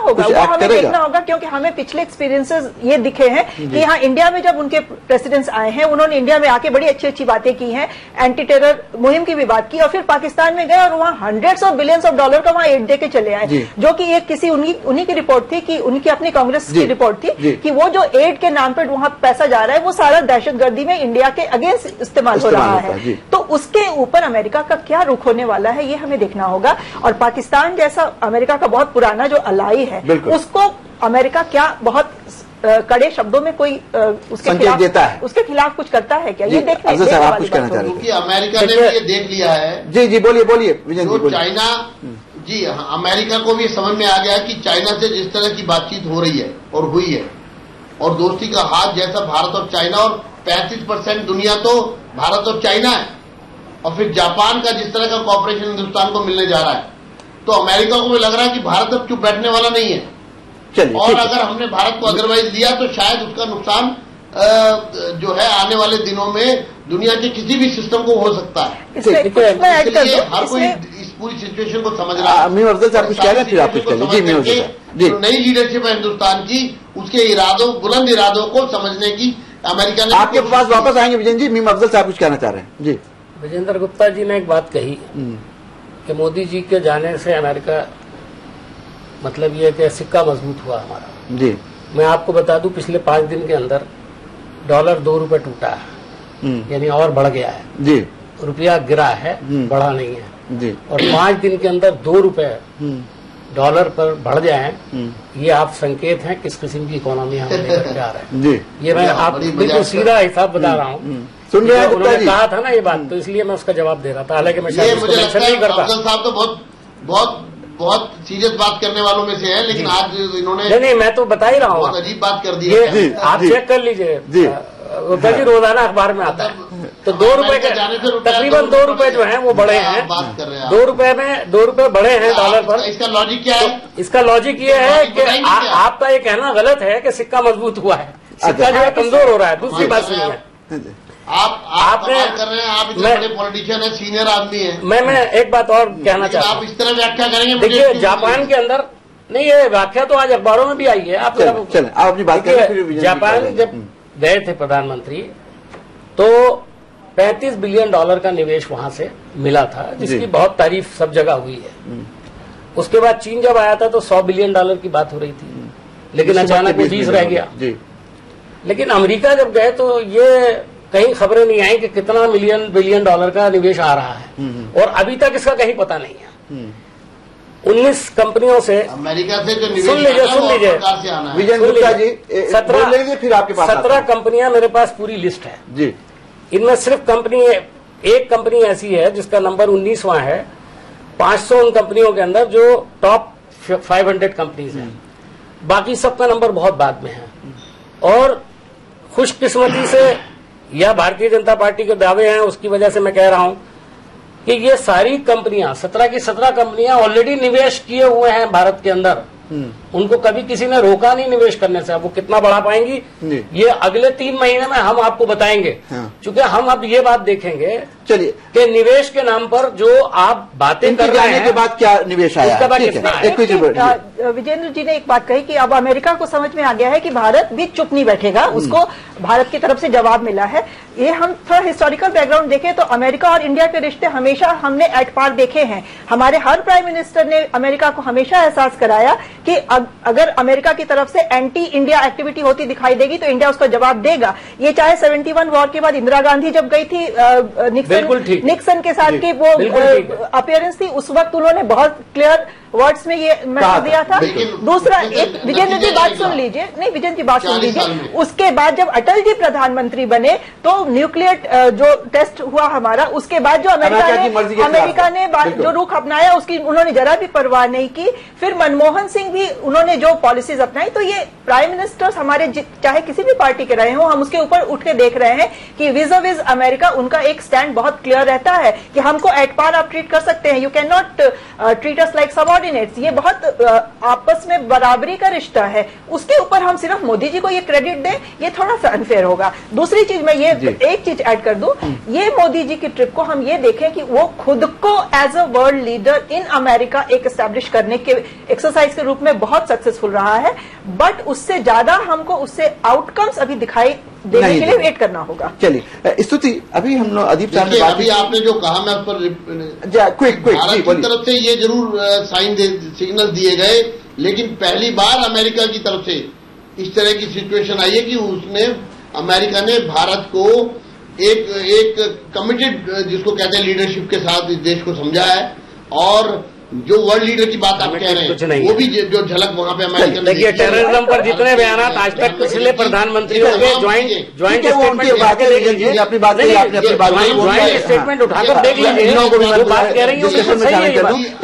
होगा, क्योंकि हमें पिछले एक्सपीरियंसेस ये दिखे हैं कि यहाँ इंडिया में जब उनके प्रेसिडेंट्स आए हैं, उन्होंने इंडिया में आके बड़ी अच्छी अच्छी बातें की हैं, एंटी टेरर मुहिम की भी बात की, और फिर पाकिस्तान में गए और वहाँ hundreds of billions of dollar का वहाँ एड दे के चले आए, जो कि एक किसी उन्हीं की रिपोर्ट थी, कि उनकी अपनी कांग्रेस की रिपोर्ट थी कि वो जो एड के नाम पर वहां पैसा जा रहा है वो सारा दहशतगर्दी में इंडिया के अगेंस्ट इस्तेमाल हो रहा है। तो उसके ऊपर अमेरिका का क्या रुख होने वाला है ये हमें देखना होगा। और पाकिस्तान जैसा अमेरिका का बहुत पुराना जो अलाई है, उसको अमेरिका क्या बहुत कड़े शब्दों में कोई उसके खिलाफ देता है, उसके खिलाफ कुछ करता है क्या, ये देखने वाली बात होगी। क्योंकि अमेरिका ने भी ये देख लिया है। जी बोलिए जो चाइना, जी अमेरिका को भी समझ में आ गया कि चाइना से जिस तरह की बातचीत हो रही है और हुई है, और दोस्ती का हाथ जैसा भारत और चाइना, और 35% दुनिया तो भारत और चाइना है, और फिर जापान का जिस तरह का कॉपरेशन हिंदुस्तान को मिलने जा रहा है, तो अमेरिका को भी लग रहा है कि भारत अब चुप बैठने वाला नहीं है। और अगर हमने भारत को अदरवाइज दिया तो शायद उसका नुकसान जो है आने वाले दिनों में दुनिया के किसी भी सिस्टम को हो सकता है। इसलिए हर कोई इस पूरी सिचुएशन को समझ रहा है। मीम अफजल साहब कुछ कह रहे हैं, फिर आप कुछ कह लीजिए। जो नई लीडरशिप है हिंदुस्तान की, उसके इरादों, बुलंद इरादों को समझने की अमेरिका ने। आपके पास वापस आएंगे विजय जी। मीम अफजल साहब कुछ कहना चाह रहे हैं। जी, विजेंद्र गुप्ता जी ने एक बात कही कि मोदी जी के जाने से अमेरिका, मतलब ये कि सिक्का मजबूत हुआ हमारा। जी, मैं आपको बता दूं, पिछले 5 दिन के अंदर डॉलर 2 रुपए टूटा है, यानी और बढ़ गया है। जी, रुपया गिरा है, बढ़ा नहीं है। जी, और 5 दिन के अंदर 2 रुपए डॉलर पर बढ़ जाए, ये आप संकेत हैं किस किस्म की इकोनॉमी हम लेकर जा रहे हैं। जी, ये मैं आप बिल्कुल सीधा हिसाब बता रहा हूँ। सुन रहे हैं, उन्होंने कहा था ना ये बात, तो इसलिए मैं उसका जवाब दे रहा था, हालांकि मैं शायद मुझे लगता है अफजल साहब तो बहुत सीरियस बात करने वालों में से है, लेकिन आज इन्होंने नहीं, मैं तो बता ही रहा हूँ, अजीब बात कर दी है। आप चेक कर लीजिए जी, रोजाना अखबार में आता है। तो 2 रुपए के तकरीबन 2 रुपए जो हैं वो बढ़े हैं। 2 रुपए में 2 रुपए बढ़े हैं डॉलर पर। इसका लॉजिक क्या है? इसका लॉजिक ये है कि आपका ये कहना गलत है कि सिक्का मजबूत हुआ है, सिक्का जो है कमजोर हो रहा है। दूसरी बात सुनिए, आपने कर रहे हैं, आप इतने बड़े पॉलिटिशियन है, सीनियर आदमी है। मैं एक बात और कहना चाहता हूँ। आप इस तरह व्याख्या करेंगे? देखिए, जापान के अंदर नहीं, ये व्याख्या तो आज अखबारों में भी आई है। आप अपनी बात करें। जापान जब गए थे प्रधानमंत्री, तो 35 बिलियन डॉलर का निवेश वहां से मिला था, जिसकी बहुत तारीफ सब जगह हुई है। उसके बाद चीन जब आया था तो 100 बिलियन डॉलर की बात हो रही थी, लेकिन अचानक 20 रह गया। लेकिन अमेरिका जब गए तो ये कहीं खबरें नहीं आई कि कितना बिलियन डॉलर का निवेश आ रहा है, और अभी तक इसका कहीं पता नहीं है। 19 कंपनियों से अमेरिका से जो निवेश, सुन लीजिए विजय गुप्ता जी, 17 कंपनियां मेरे पास पूरी लिस्ट है जी। इनमें सिर्फ एक कंपनी ऐसी है जिसका नंबर 19वां है 500 उन कंपनियों के अंदर जो टॉप 500 कंपनीज हैं। बाकी सबका नंबर बहुत बाद में है। और खुशकिस्मती से या भारतीय जनता पार्टी के दावे हैं, उसकी वजह से मैं कह रहा हूं कि ये सारी कंपनियां 17 की 17 कंपनियां ऑलरेडी निवेश किए हुए हैं भारत के अंदर, उनको कभी किसी ने रोका नहीं निवेश करने से। अब वो कितना बढ़ा पाएंगी ये अगले 3 महीने में हम आपको बताएंगे। क्योंकि हम अब ये बात देखेंगे चलिए कि निवेश के नाम पर जो आप बातें कर रहे हैं के बाद क्या निवेश आया, उसके बाद कितना है। विजेंद्र जी ने एक बात कही कि अब अमेरिका को समझ में आ गया है कि भारत भी चुप नहीं बैठेगा, उसको भारत की तरफ से जवाब मिला है। ये हम थोड़ा हिस्टोरिकल बैकग्राउंड देखें तो अमेरिका और इंडिया के रिश्ते हमेशा हमने एट पार देखे हैं। हमारे हर प्राइम मिनिस्टर ने अमेरिका को हमेशा एहसास कराया कि अगर अमेरिका की तरफ से एंटी इंडिया एक्टिविटी होती दिखाई देगी तो इंडिया उसका जवाब देगा। ये चाहे 71 वॉर के बाद इंदिरा गांधी जब गई थी निक्सन के साथ की वो अपीयरेंस थी, उस वक्त उन्होंने बहुत क्लियर वर्ड्स में ये मैसेज दिया था। दूसरा, एक विजेंद्र जी बात सुन लीजिए, नहीं विजेंद्र जी बात सुन लीजिए। उसके बाद जब अटल जी प्रधानमंत्री बने तो न्यूक्लियर जो टेस्ट हुआ हमारा, उसके बाद जो अमेरिका ने जो रुख अपनाया उसकी उन्होंने जरा भी परवाह नहीं की। फिर मनमोहन सिंह भी उन्होंने जो पॉलिसीज अपनाई, तो ये प्राइम मिनिस्टर्स हमारे चाहे किसी भी पार्टी के रहे हो, हम उसके ऊपर उठ के देख रहे हैं कि विज विज अमेरिका उनका एक स्टैंड बहुत क्लियर रहता है कि हमको एट पार आप ट्रीट कर सकते हैं, you can not treat us like subordinates. ये बहुत आपस में बराबरी का रिश्ता है, उसके ऊपर हम सिर्फ मोदी जी को ये क्रेडिट दें, ये थोड़ा सा अनफेयर होगा। दूसरी चीज मैं ये एक चीज ऐड कर दूं, ये मोदी जी की ट्रिप को हम ये देखें कि वो खुद को as a world leader in America एक एस्टैब्लिश करने के एक्सरसाइज के रूप में बहुत सक्सेसफुल रहा है, बट उससे ज्यादा हमको उससे आउटकम्स अभी दिखाई देने के लिए वेट करना होगा। चलिए स्तुति, अभी हम लोग अदीप साहब ने बात अभी आपने जो कहा मैं उस पर क्विक भारत की तरफ से ये जरूर सिग्नल दिए गए, लेकिन पहली बार अमेरिका की तरफ से इस तरह की सिचुएशन आई है कि उसने अमेरिका ने भारत को एक कमिटेड जिसको कहते हैं लीडरशिप के साथ इस देश को समझा है। और जो वर्ल्ड लीडर की बात आप कह रहे हैं वो भी जो झलक वहां पे अमेरिका ने देखिए, टेररिज्म पर जितने बयान आज तक पिछले प्रधानमंत्रियों के ज्वाइंट स्टेटमेंट उठाकर देख लीजिए, बात कह रही है।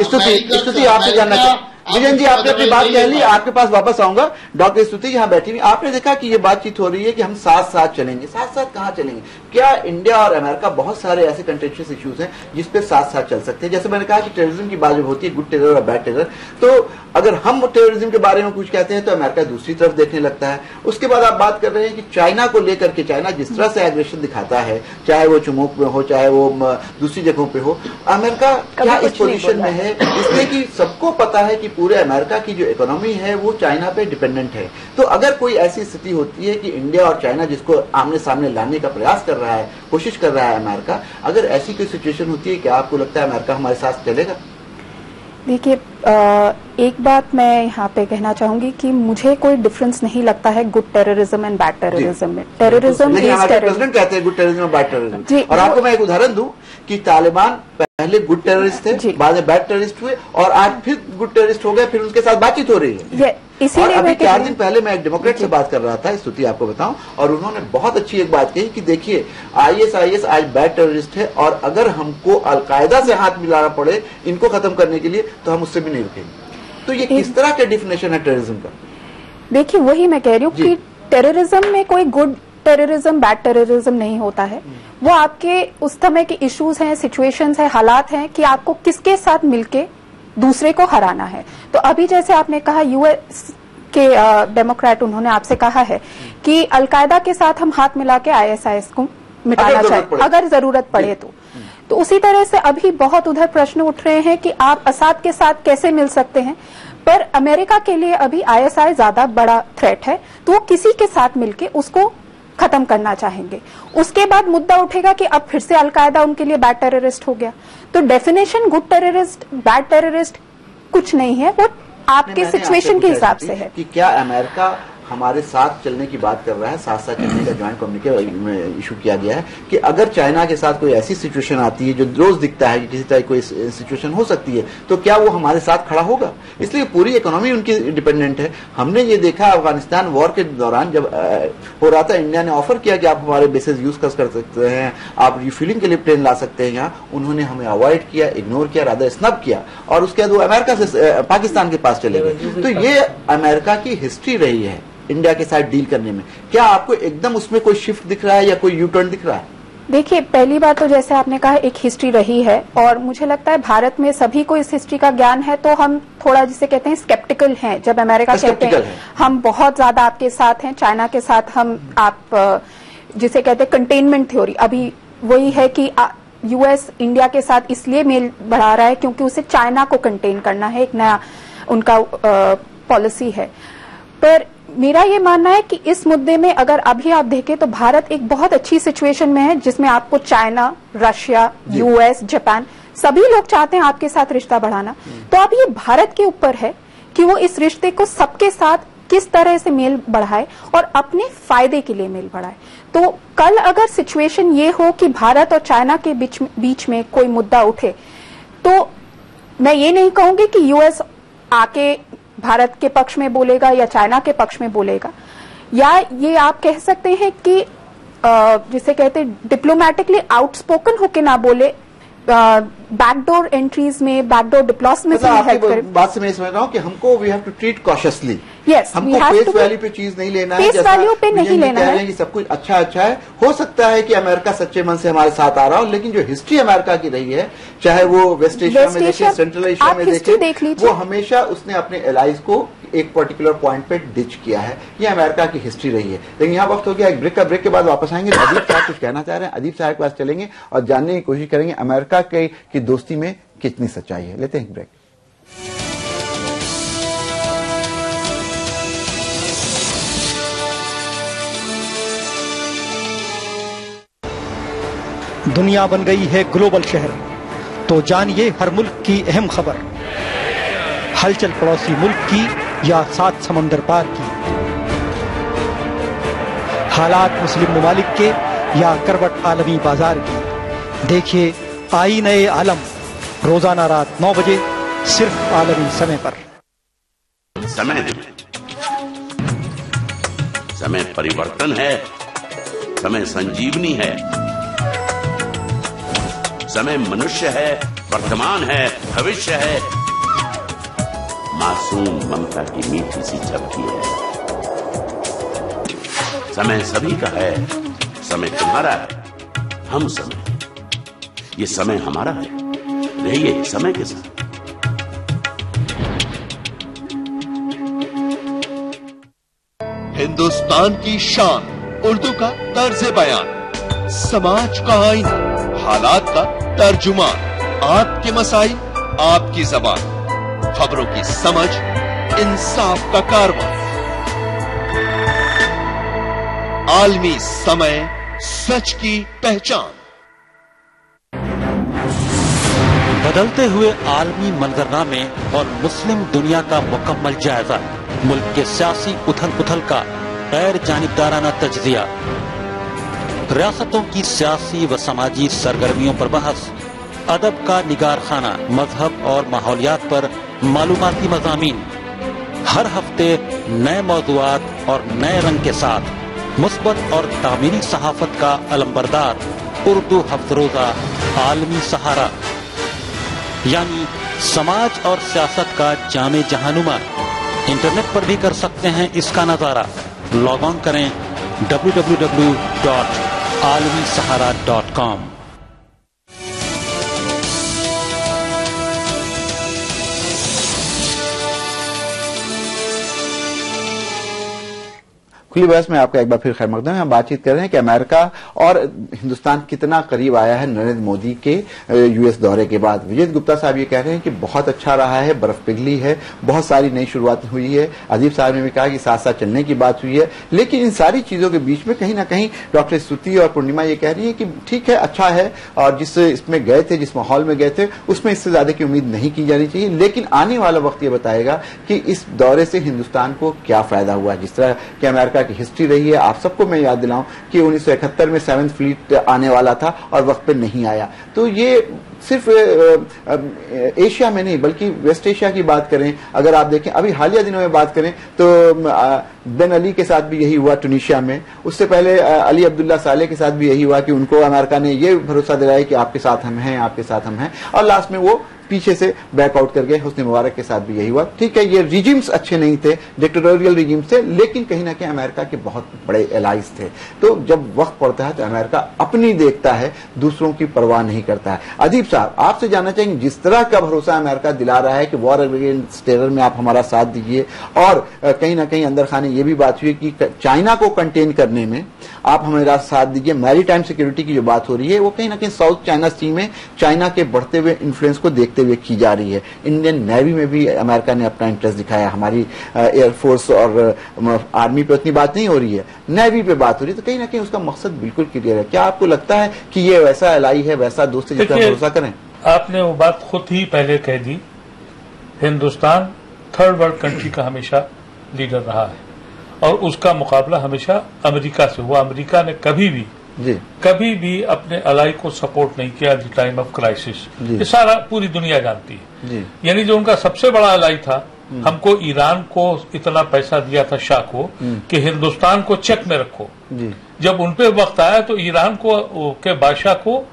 स्तुति आपसे जानना चाहिए, विजन जी आपने अपनी बात कह ली, आपके पास वापस आऊंगा। डॉक्टर स्तुति यहाँ बैठी हुई, आपने देखा कि ये बातचीत हो रही है कि हम साथ साथ चलेंगे। साथ साथ कहाँ चलेंगे? क्या इंडिया और अमेरिका बहुत सारे ऐसे कंटेंशियस इश्यूज हैं जिसपे साथ साथ चल सकते हैं? जैसे मैंने कहा कि टेररिज्म की बात जब होती है, गुड टेरर और बैड टेरर, तो अगर हम टेररिज्म के बारे में कुछ कहते हैं तो अमेरिका दूसरी तरफ देखने लगता है। उसके बाद आप बात कर रहे हैं कि चाइना को लेकर के, चाइना जिस तरह से एग्रेशन दिखाता है, चाहे वो चुमोक में हो चाहे वो दूसरी जगहों पे हो, अमेरिका क्या इस पोजीशन में है? इसलिए कि सबको पता है कि पूरे अमेरिका की जो इकोनॉमी है वो चाइना पे डिपेंडेंट है। तो अगर कोई ऐसी स्थिति होती है कि इंडिया और चाइना जिसको आमने सामने लाने का प्रयास कर रहा है, कोशिश कर रहा है अमेरिका, अगर ऐसी कोई सिचुएशन होती है, क्या आपको लगता है अमेरिका हमारे साथ चलेगा? देखिए, एक बात मैं यहाँ पे कहना चाहूंगी कि मुझे कोई डिफरेंस नहीं लगता है good terrorism and bad terrorism में। टेररिज्म प्रेसिडेंट कहते हैं गुड टेररिज्म और बैड टेररिज्म, और आपको मैं एक उदाहरण दूं कि तालिबान पहले गुड टेररिस्ट थे, बाद में बैड टेररिस्ट हुए, और आज फिर गुड टेररिस्ट हो गए, फिर उनके साथ बातचीत हो रही है। और अभी 4 दिन पहले मैं एक डेमोक्रेट से बात कर रहा था, स्तुति आपको बताऊं, और उन्होंने बहुत अच्छी एक बात कही कि देखिए ISIS आज बैड टेररिस्ट है, और अगर हमको अलकायदा से हाथ मिलाना पड़े इनको खत्म करने के लिए तो हम उससे भी नहीं रुकेंगे। तो ये किस तरह के डिफिनेशन है टेररिज्म का? देखिए, वही मैं कह रही हूँ कि टेररिज्म में कोई गुड टेररिज्म बैड टेररिज्म नहीं होता है। वो आपके उस समय के इश्यूज हैं, सिचुएशंस हैं, हालात हैं कि आपको किसके साथ मिलके दूसरे को हराना है। तो अभी जैसे आपने कहा, यूएस के डेमोक्रेट उन्होंने आपसे कहा है कि अलकायदा के साथ हम हाथ मिला के ISIS को मिटाना चाहिए अगर जरूरत पड़े तो उसी तरह से अभी बहुत उधर प्रश्न उठ रहे हैं कि आप असाद के साथ कैसे मिल सकते हैं। पर अमेरिका के लिए अभी ISI ज्यादा बड़ा थ्रेट है, तो वो किसी के साथ मिलके उसको खत्म करना चाहेंगे। उसके बाद मुद्दा उठेगा कि अब फिर से अलकायदा उनके लिए बैड टेररिस्ट हो गया। तो definition good terrorist bad terrorist कुछ नहीं है, वो आपके सिचुएशन के हिसाब से है कि क्या अमेरिका हमारे साथ चलने की बात कर रहा है, साथ साथ चलने का ज्वाइंट कम्युनिके में इशू किया गया है कि अगर चाइना के साथ कोई ऐसी सिचुएशन आती है जो रोज दिखता है कि किसी तरह कोई सिचुएशन हो सकती है, तो क्या वो हमारे साथ खड़ा होगा? इसलिए पूरी इकोनॉमी उनकी डिपेंडेंट है। हमने ये देखा अफगानिस्तान वॉर के दौरान जब हो रहा था, इंडिया ने ऑफर किया कि आप हमारे बेसेस यूज कर सकते हैं, आप रिफ्यूलिंग के लिए प्लेन ला सकते हैं यहाँ। उन्होंने हमें अवॉइड किया, इग्नोर किया, रादर स्नब किया, और उसके बाद वो अमेरिका से पाकिस्तान के पास चले गए। तो ये अमेरिका की हिस्ट्री रही है इंडिया के साथ डील करने में। क्या आपको एकदम उसमें कोई शिफ्ट दिख रहा है या कोई यू टर्न दिख रहा है? देखिए, पहली बात तो जैसे आपने कहा एक हिस्ट्री रही है और मुझे लगता है भारत में सभी को इस हिस्ट्री का ज्ञान है, तो हम थोड़ा जिसे कहते हैं स्केप्टिकल हैं। जब अमेरिका कहते हैं हम बहुत ज्यादा आपके साथ हैं, चाइना के साथ हम, आप जिसे कहते हैं कंटेनमेंट थ्योरी, अभी वही है कि यूएस इंडिया के साथ इसलिए मेल बढ़ा रहा है क्योंकि उसे चाइना को कंटेन करना है, एक नया उनका पॉलिसी है। पर मेरा ये मानना है कि इस मुद्दे में अगर अभी आप देखें तो भारत एक बहुत अच्छी सिचुएशन में है, जिसमें आपको चाइना, रशिया, यूएस, जापान सभी लोग चाहते हैं आपके साथ रिश्ता बढ़ाना। तो अब ये भारत के ऊपर है कि वो इस रिश्ते को सबके साथ किस तरह से मेल बढ़ाए और अपने फायदे के लिए मेल बढ़ाए। तो कल अगर सिचुएशन ये हो कि भारत और चाइना के बीच में कोई मुद्दा उठे, तो मैं ये नहीं कहूंगी कि यूएस आके भारत के पक्ष में बोलेगा या चाइना के पक्ष में बोलेगा, या ये आप कह सकते हैं कि जिसे कहते हैं डिप्लोमेटिकली आउटस्पोकन होके ना बोले, बैकडोर एंट्रीज में, बैकडोर डिप्लोमेसी में हेल्प करे। बात से मैं समझ रहा हूँ कि हमको we have to treat cautiously. Yes, हमको फेस वैल्यू पे चीज नहीं लेना है, फेस वैल्यू पे नहीं लेना है कि सब कुछ अच्छा है। हो सकता है कि अमेरिका सच्चे मन से हमारे साथ आ रहा हो, लेकिन जो हिस्ट्री अमेरिका की रही है, चाहे वो वेस्ट एशिया में देखें, सेंट्रल एशिया में देखें, वो हमेशा उसने अपने एलाइज को एक पर्टिकुलर पॉइंट पे डिच किया है। ये अमेरिका की हिस्ट्री रही है। लेकिन यहाँ वक्त हो गया एक ब्रेक का। ब्रेक के बाद वापस आएंगे तो अदीप साहब कुछ कहना चाह रहे हैं, अदीप साहब के पास चलेंगे और जानने की कोशिश करेंगे अमेरिका की दोस्ती में कितनी सच्चाई है। लेते हैं ब्रेक। दुनिया बन गई है ग्लोबल शहर, तो जानिए हर मुल्क की अहम खबर, हलचल पड़ोसी मुल्क की या सात समंदर पार की, हालात मुस्लिम ममालिक के या करवट आलमी बाजार की। देखिए आई नए आलम, रोजाना रात 9 बजे सिर्फ आलमी समय पर। समय परिवर्तन है, समय संजीवनी है, समय मनुष्य है, वर्तमान है, भविष्य है, मासूम ममता की मीठी सी झपकी है। समय सभी का है, समय तुम्हारा है, हम समय, ये समय हमारा है, रहिए समय के साथ। हिंदुस्तान की शान, उर्दू का तर्ज बयान, समाज का आईना, हालात का तर्जुमान, आपके मसाइल आपकी जबान, खबरों की समझ, इंसाफ का कारवां, आलमी समय, सच की पहचान। बदलते हुए आलमी मनजरनामे और मुस्लिम दुनिया का मुकम्मल जायजा, मुल्क के सियासी उथल पुथल का गैर जानिबदाराना तज्जिया, रियासतों की सियासी व समाजी सरगर्मियों पर बहस, अदब का निगार खाना, मजहब और माहौलियात पर मालूमाती मज़ामीन, हर हफ्ते नए मौज़ूआत और नए रंग के साथ मुस्बत और तामीरी सहाफत का अलंबरदार उर्दू हफ्तरोजा आलमी सहारा, यानी समाज और सियासत का जामे जहानुमा। इंटरनेट पर भी कर सकते हैं इसका नजारा। लॉग ऑन करें www.alamisahara.com। खुली बहस में आपका एक बार फिर खैर मकदम है। हम बातचीत कर रहे हैं कि अमेरिका और हिंदुस्तान कितना करीब आया है नरेंद्र मोदी के यूएस दौरे के बाद। विजय गुप्ता साहब ये कह रहे हैं कि बहुत अच्छा रहा है, बर्फ पिघली है, बहुत सारी नई शुरुआत हुई है। अदीप साहब ने भी कहा कि साथ साथ चलने की बात हुई है, लेकिन इन सारी चीजों के बीच में कहीं ना कहीं डॉक्टर स्तुति और पूर्णिमा ये कह रही है कि ठीक है, अच्छा है, और जिस इसमें गए थे, जिस माहौल में गए थे, उसमें इससे ज्यादा की उम्मीद नहीं की जानी चाहिए। लेकिन आने वाला वक्त ये बताएगा कि इस दौरे से हिंदुस्तान को क्या फायदा हुआ। जिस तरह कि अमेरिका की हिस्ट्री रही है, आप सबको मैं याद दिलाऊं कि 1971 में 7th फ्लीट आने वाला था और वक्त पे नहीं आया। तो ये सिर्फ एशिया में नहीं बल्कि वेस्ट एशिया की बात करें, अगर आप देखें अभी हालिया दिनों में बात करें तो बेन अली के साथ भी यही हुआ टूनिशिया में। उससे पहले अली अब्दुल्ला साले के साथ भी यही हुआ कि उनको अमेरिका ने ये भरोसा दिलाया कि आपके साथ हम हैं, आपके साथ हम हैं, और लास्ट में वो पीछे से बैकआउट कर गए। हुस्नी मुबारक के साथ भी यही हुआ। ठीक है, ये रिजिम्स अच्छे नहीं थे, डिक्टेटोरियल रिजिम्स थे, लेकिन कहीं ना कहीं अमेरिका के बहुत बड़े एलाइज थे। तो जब वक्त पड़ता है तो अमेरिका अपनी देखता है, दूसरों की परवाह नहीं करता है। अदीब साहब, आपसे जानना चाहेंगे, जिस तरह का भरोसा अमेरिका दिला रहा है कि वॉर अगेंस्ट टेरर में आप हमारा साथ दीजिए, और कहीं ना कहीं अंदर खाने ये भी बात हुई कि चाइना को कंटेन करने में आप हमारा साथ दीजिए, मैरीटाइम सिक्योरिटी की जो बात हो रही है वो कहीं ना कहीं साउथ चाइना सी में चाइना के बढ़ते हुए इन्फ्लुएंस को देखते हुए की जा रही है। इंडियन नेवी में भी अमेरिका ने अपना इंटरेस्ट दिखाया। हमारी एयरफोर्स और आर्मी पे उतनी बात नहीं हो रही है, नेवी पे बात हो रही है। तो कहीं ना कहीं उसका मकसद बिल्कुल क्लियर है। क्या आपको लगता है कि ये वैसा एलाई है, वैसा दोस्त है जिसका भरोसा करें? आपने वो बात खुद ही पहले कह दी। हिंदुस्तान थर्ड वर्ल्ड कंट्री का हमेशा लीडर रहा है और उसका मुकाबला हमेशा अमेरिका से हुआ। अमेरिका ने कभी भी अपने अलाई को सपोर्ट नहीं किया at the time of crisis. ये सारा पूरी दुनिया जानती है। यानी जो उनका सबसे बड़ा अलाई था, हमको ईरान को इतना पैसा दिया था शाह को कि हिंदुस्तान को चेक में रखो। जब उन पे वक्त आया तो ईरान को के बादशाह को,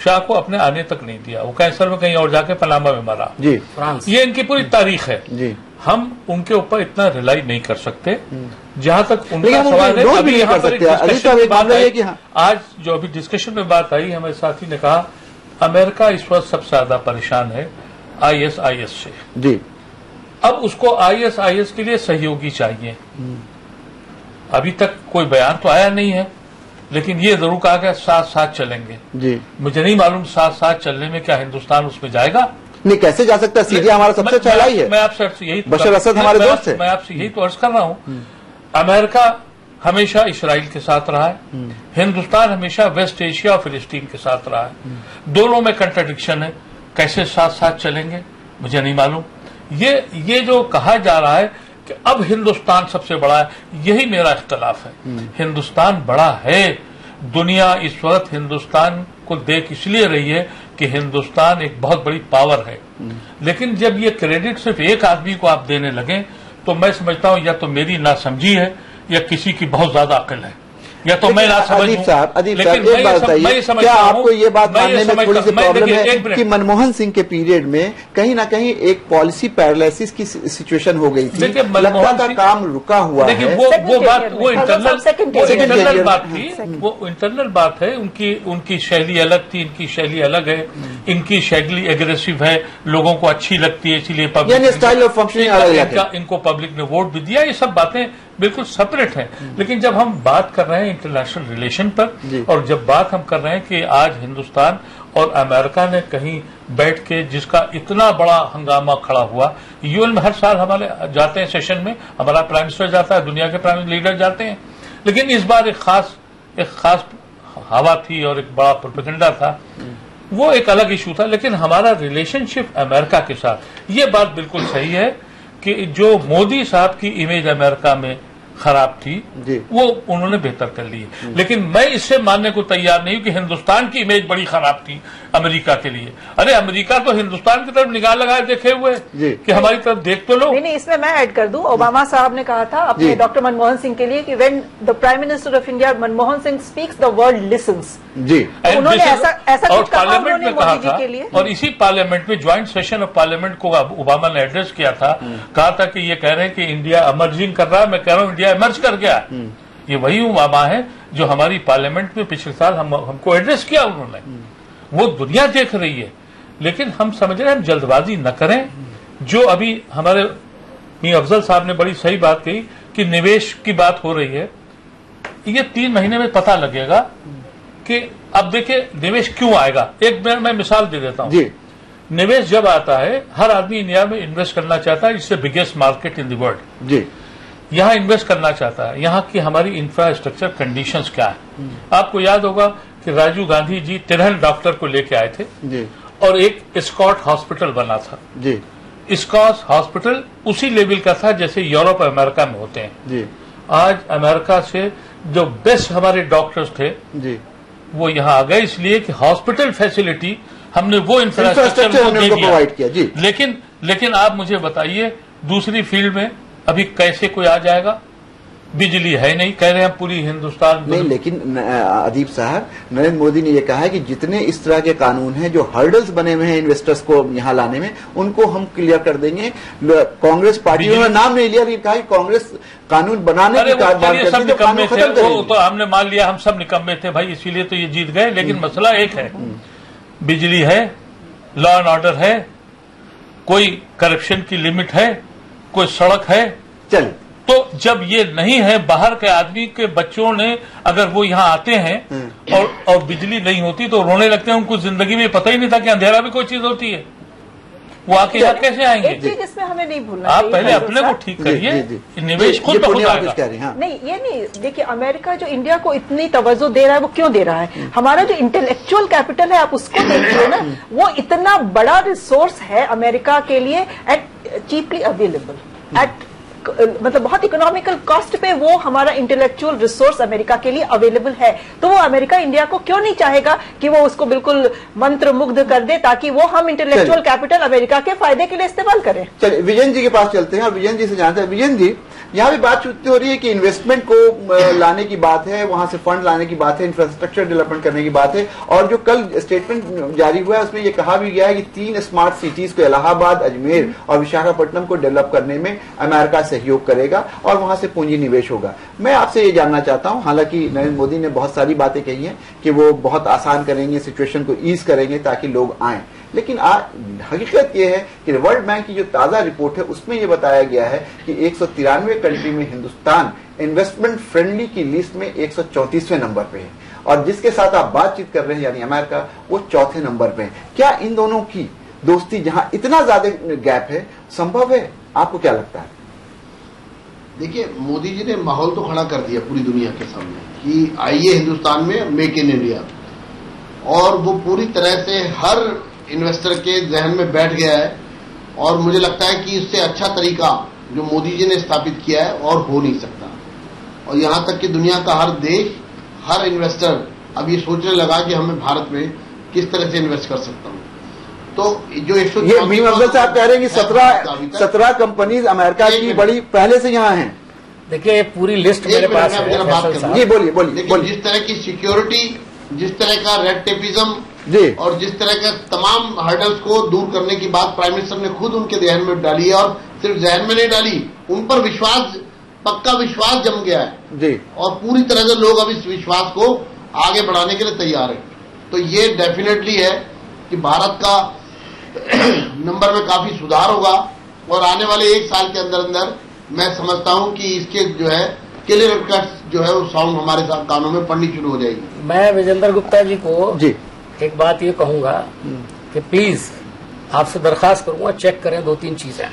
शाह को अपने आने तक नहीं दिया। वो कैंसर में कहीं और जाके पनामा में मरा। ये इनकी पूरी तारीख है। हम उनके ऊपर इतना रिलाई नहीं कर सकते। जहां तक उनका सवाल है, अभी यहाँ पर आज जो अभी डिस्कशन में बात आई, हमारे साथी ने कहा अमेरिका इस वक्त सबसे ज्यादा परेशान है ISIS से। जी, अब उसको ISIS के लिए सहयोगी चाहिए। अभी तक कोई बयान तो आया नहीं है, लेकिन ये जरूर कहा गया साथ साथ चलेंगे। जी, मुझे नहीं मालूम साथ साथ चलने में क्या हिंदुस्तान उसमें जाएगा। नहीं, कैसे जा सकता है? सीरिया हमारा सबसे अच्छा एलाई है। मैं आपसे यही, बशर असद हमारे दोस्त है। मैं आपसे यही तो अर्ज कर रहा हूं। अमेरिका हमेशा इस्राइल के साथ रहा है, हिंदुस्तान हमेशा वेस्ट एशिया और फिलिस्तीन के साथ रहा है। दोनों में कंट्राडिक्शन है, कैसे साथ साथ चलेंगे मुझे नहीं मालूम। ये जो कहा जा रहा है कि अब हिंदुस्तान सबसे बड़ा है, यही मेरा इख्तलाफ है। हिंदुस्तान बड़ा है। दुनिया इस वक्त हिंदुस्तान को देख इसलिए रही है कि हिंदुस्तान एक बहुत बड़ी पावर है। लेकिन जब ये क्रेडिट सिर्फ एक आदमी को आप देने लगे तो मैं समझता हूं या तो मेरी नासमझी है या किसी की बहुत ज्यादा अकल है, या तो मैं ना समझ। अदीब साहब, एक बात बताइए, क्या आपको ये बात मानने में थोड़ी सी प्रॉब्लम है कि मनमोहन सिंह के पीरियड में कहीं ना कहीं एक पॉलिसी पैरालिसिस की सिचुएशन हो गई थी, लगता था काम रुका हुआ है। वो बात वो इंटरनल बात थी, वो इंटरनल बात है। उनकी शैली अलग थी, इनकी शैली अलग है। इनकी शैली एग्रेसिव है, लोगों को अच्छी लगती है, इसीलिए पब्लिक स्टाइल ऑफ फंक्शनिंग इनको पब्लिक ने वोट भी दिया। ये सब बातें बिल्कुल सेपरेट है। लेकिन जब हम बात कर रहे हैं इंटरनेशनल रिलेशन पर, और जब बात हम कर रहे हैं कि आज हिंदुस्तान और अमेरिका ने कहीं बैठ के जिसका इतना बड़ा हंगामा खड़ा हुआ, यूएन में हर साल हमारे जाते हैं सेशन में, हमारा प्राइम मिनिस्टर जाता है, दुनिया के प्राइम लीडर जाते हैं, लेकिन इस बार एक खास हवा थी और एक बड़ा प्रोपेगेंडा था। वो एक अलग इशू था। लेकिन हमारा रिलेशनशिप अमेरिका के साथ, ये बात बिल्कुल सही है कि जो मोदी साहब की इमेज अमेरिका में खराब थी वो उन्होंने बेहतर कर ली है। लेकिन मैं इससे मानने को तैयार नहीं हूं कि हिंदुस्तान की इमेज बड़ी खराब थी अमेरिका के लिए। अरे अमेरिका तो हिंदुस्तान की तरफ निगाह लगाए देखे हुए कि हमारी तरफ देख तो लो। नहीं, इसमें मैं ऐड कर दूं, ओबामा साहब ने कहा था अपने डॉक्टर मनमोहन सिंह के लिए कि when the prime minister of India Manmohan Singh speaks the world listens. जी, उन्होंने ऐसा कुछ कहा पार्लियामेंट में कहा था, और इसी पार्लियामेंट में ज्वाइंट सेशन ऑफ पार्लियामेंट को ओबामा ने एड्रेस किया था। कहा था कि ये कह रहे हैं कि इंडिया अमर्जिंग कर रहा है, मैं कह रहा हूं इंडिया इमर्ज कर गया। ये वही ओबामा है जो हमारी पार्लियामेंट में पिछले साल हमको एड्रेस किया उन्होंने। वो दुनिया देख रही है, लेकिन हम समझ रहे हैं हम जल्दबाजी न करें। जो अभी हमारे मियां अफजल साहब ने बड़ी सही बात कही कि निवेश की बात हो रही है, ये 3 महीने में पता लगेगा कि अब देखिए निवेश क्यों आएगा। एक मैं मिसाल दे देता हूं। निवेश जब आता है, हर आदमी इंडिया में इन्वेस्ट करना चाहता है, इससे biggest market in the world. जी, यहां इन्वेस्ट करना चाहता है। यहां की हमारी इंफ्रास्ट्रक्चर कंडीशंस क्या है? आपको याद होगा कि राजीव गांधी जी 13 डॉक्टर को लेके आए थे जी, और एक स्कॉट हॉस्पिटल बना था जी। स्कॉट हॉस्पिटल उसी लेवल का था जैसे यूरोप अमेरिका में होते हैं जी। आज अमेरिका से जो बेस्ट हमारे डॉक्टर्स थे जी, वो यहां आ गए, इसलिए कि हॉस्पिटल फैसिलिटी हमने वो इंफ्रास्ट्रक्चर उनको प्रोवाइड किया जी। लेकिन आप मुझे बताइए दूसरी फील्ड में अभी कैसे कोई आ जाएगा? बिजली है नहीं, कह रहे हैं पूरी हिंदुस्तान नहीं। लेकिन अदीब साहब, नरेंद्र मोदी ने यह कहा है कि जितने इस तरह के कानून हैं जो हर्डल्स बने हुए हैं इन्वेस्टर्स को यहां लाने में, उनको हम क्लियर कर देंगे। कांग्रेस पार्टी ने नाम नहीं लिया, लेकिन कहा कि कांग्रेस कानून बनाने की बात करती है, निकम्मे थे वो तो हमने मान लिया, हम सब निकम्मे थे भाई, इसीलिए तो ये जीत गए। लेकिन मसला एक है, बिजली है, लॉ एंड ऑर्डर है, कोई करप्शन की लिमिट है, कोई सड़क है। चलिए, तो जब ये नहीं है, बाहर के आदमी के बच्चों ने अगर वो यहाँ आते हैं और बिजली नहीं होती तो रोने लगते हैं, उनको जिंदगी में पता ही नहीं था कि अंधेरा भी कोई चीज होती है। वो आके यहाँ कैसे आएंगे? एक चीज इसमें हमें नहीं भूलना आप पहले अपने को ठीक करिए, निवेश खुद खुद आएगा। नहीं, ये नहीं। देखिए, अमेरिका जो इंडिया को इतनी तवज्जो दे रहा है, वो क्यों दे रहा है? हमारा जो इंटेलेक्चुअल कैपिटल है, आप उसको देखिए ना, वो इतना बड़ा रिसोर्स है अमेरिका के लिए, एट चीपली अवेलेबल, एट मतलब बहुत इकोनॉमिकल कॉस्ट पे वो हमारा इंटेलेक्चुअल रिसोर्स अमेरिका के लिए अवेलेबल है। तो वो अमेरिका इंडिया को क्यों नहीं चाहेगा कि वो उसको बिल्कुल मंत्र मुग्ध कर दे, ताकि वो हम इंटेलेक्चुअल कैपिटल अमेरिका के फायदे के लिए इस्तेमाल करें। चलिए, विजयन जी के पास चलते हैं और विजयन जी से जानते हैं। विजयन जी, यहाँ भी बात हो रही है कि इन्वेस्टमेंट को लाने की बात है, वहां से फंड लाने की बात है, इंफ्रास्ट्रक्चर डेवलपमेंट करने की बात है, और जो कल स्टेटमेंट जारी हुआ है उसमें यह कहा भी गया है कि 3 स्मार्ट सिटीज को, इलाहाबाद, अजमेर और विशाखापट्टनम को डेवलप करने में अमेरिका सहयोग करेगा और वहां से पूंजी निवेश होगा। मैं आपसे ये जानना चाहता हूं, हालांकि नरेंद्र मोदी ने बहुत सारी बातें कही हैं कि वो बहुत आसान करेंगे, सिचुएशन को ईज करेंगे ताकि लोग आएं, लेकिन हकीकत यह है कि वर्ल्ड बैंक की जो ताजा रिपोर्ट है उसमें यह बताया गया है कि 193 कंट्री में हिंदुस्तान इन्वेस्टमेंट फ्रेंडली की लिस्ट में 134वें नंबर पे है, और जिसके साथ आप बातचीत कर रहे हैं यानी अमेरिका, वो 4थे नंबर पे है। क्या इन दोनों की दोस्ती, जहां इतना ज्यादा गैप है, संभव है? आपको क्या लगता है? देखिए, मोदी जी ने माहौल तो खड़ा कर दिया पूरी दुनिया के सामने कि आइए हिंदुस्तान में, मेक इन इंडिया, और वो पूरी तरह से हर इन्वेस्टर के जहन में बैठ गया है। और मुझे लगता है कि इससे अच्छा तरीका जो मोदी जी ने स्थापित किया है और हो नहीं सकता। और यहां तक कि दुनिया का हर देश, हर इन्वेस्टर अब ये सोचने लगा कि हमें भारत में किस तरह से इन्वेस्ट कर सकता हूं। तो जो ये मीम अफजल साहब कह रहे हैं कि 17 कंपनीज अमेरिका की बड़ी पहले से यहाँ हैं। देखिए, पूरी लिस्ट मेरे पास है। जी बोलिए। जिस तरह की सिक्योरिटी, जिस तरह का रेड टेपिज्म और जिस तरह का तमाम हर्डल्स को दूर करने की बात प्राइम मिनिस्टर ने खुद उनके ध्यान में डाली है, और सिर्फ जहन में नहीं डाली, उन पर विश्वास, पक्का विश्वास जम गया है जी। और पूरी तरह से लोग अब इस विश्वास को आगे बढ़ाने के लिए तैयार है। तो ये डेफिनेटली है कि भारत का नंबर में काफी सुधार होगा, और आने वाले 1 साल के अंदर अंदर मैं समझता हूं कि इसके जो है क्लियर कट जो है वो साउंड हमारे साथ कानों में पड़नी शुरू हो जाएगी। मैं विजेंद्र गुप्ता जी को एक बात ये कहूंगा कि प्लीज आपसे दरखास्त करूंगा, चेक करें 2-3 चीजें।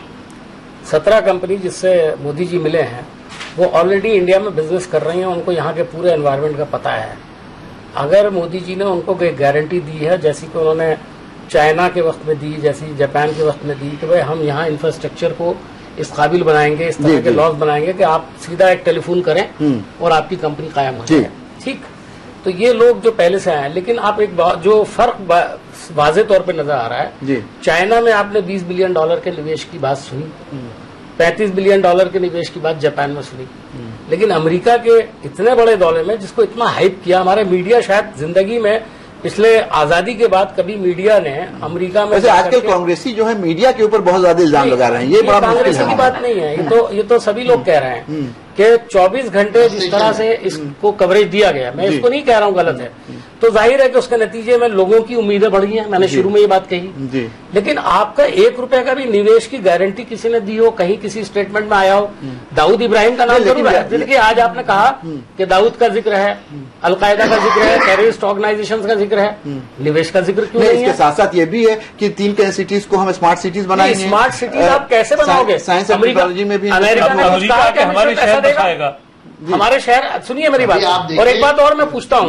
17 कंपनी जिससे मोदी जी मिले हैं वो ऑलरेडी इंडिया में बिजनेस कर रही हैं, उनको यहाँ के पूरे एनवायरमेंट का पता है। अगर मोदी जी ने उनको कोई गारंटी दी है, जैसी कि उन्होंने चाइना के वक्त में दी, जैसी जापान के वक्त में दी, कि भाई हम यहाँ इंफ्रास्ट्रक्चर को इस काबिल बनाएंगे, इस तरह के लॉज बनाएंगे कि आप सीधा एक टेलीफोन करें और आपकी कंपनी कायम हो जाए, ठीक। तो ये लोग जो पहले से आए हैं, लेकिन आप एक जो फर्क वाजे तौर पे नजर आ रहा है, चाइना में आपने $20 बिलियन के निवेश की बात सुनी, $35 बिलियन के निवेश की बात जापान में सुनी, लेकिन अमेरिका के इतने बड़े दौरे में जिसको इतना हाइप किया, हमारे मीडिया शायद जिंदगी में पिछले आजादी के बाद कभी मीडिया ने अमेरिका में, वैसे आजकल कांग्रेसी जो है मीडिया के ऊपर बहुत ज्यादा इल्जाम लगा रहे हैं, ये बड़ा मुश्किल है। की बात नहीं है, ये तो सभी लोग कह रहे हैं कि 24 घंटे जिस तरह से इसको कवरेज दिया गया, मैं इसको नहीं कह रहा हूं गलत है, तो जाहिर है कि उसके नतीजे में लोगों की उम्मीदें बढ़ी हैं, मैंने शुरू में ये बात कही। लेकिन आपका 1 रुपए का भी निवेश की गारंटी किसी ने दी हो, कहीं किसी स्टेटमेंट में आया हो? दाऊद इब्राहिम का नाम जरूर है, देखिए आज आपने कहा कि दाऊद का जिक्र है, अलकायदा का जिक्र है, टेररिस्ट ऑर्गेनाइजेशन का जिक्र है, निवेश का जिक्र क्यों नहीं है? इसके साथ साथ ये भी है कि 3 सिटीज को हम स्मार्ट सिटीज बनाएंगे। स्मार्ट सिटीज आप कैसे बनाओगे? साइंस एंड टेक्नोलॉजी में भी अमेरिका हमारे शहर बसाएगा, हमारे शहर। सुनिए मेरी बात, और एक बात और मैं पूछता हूँ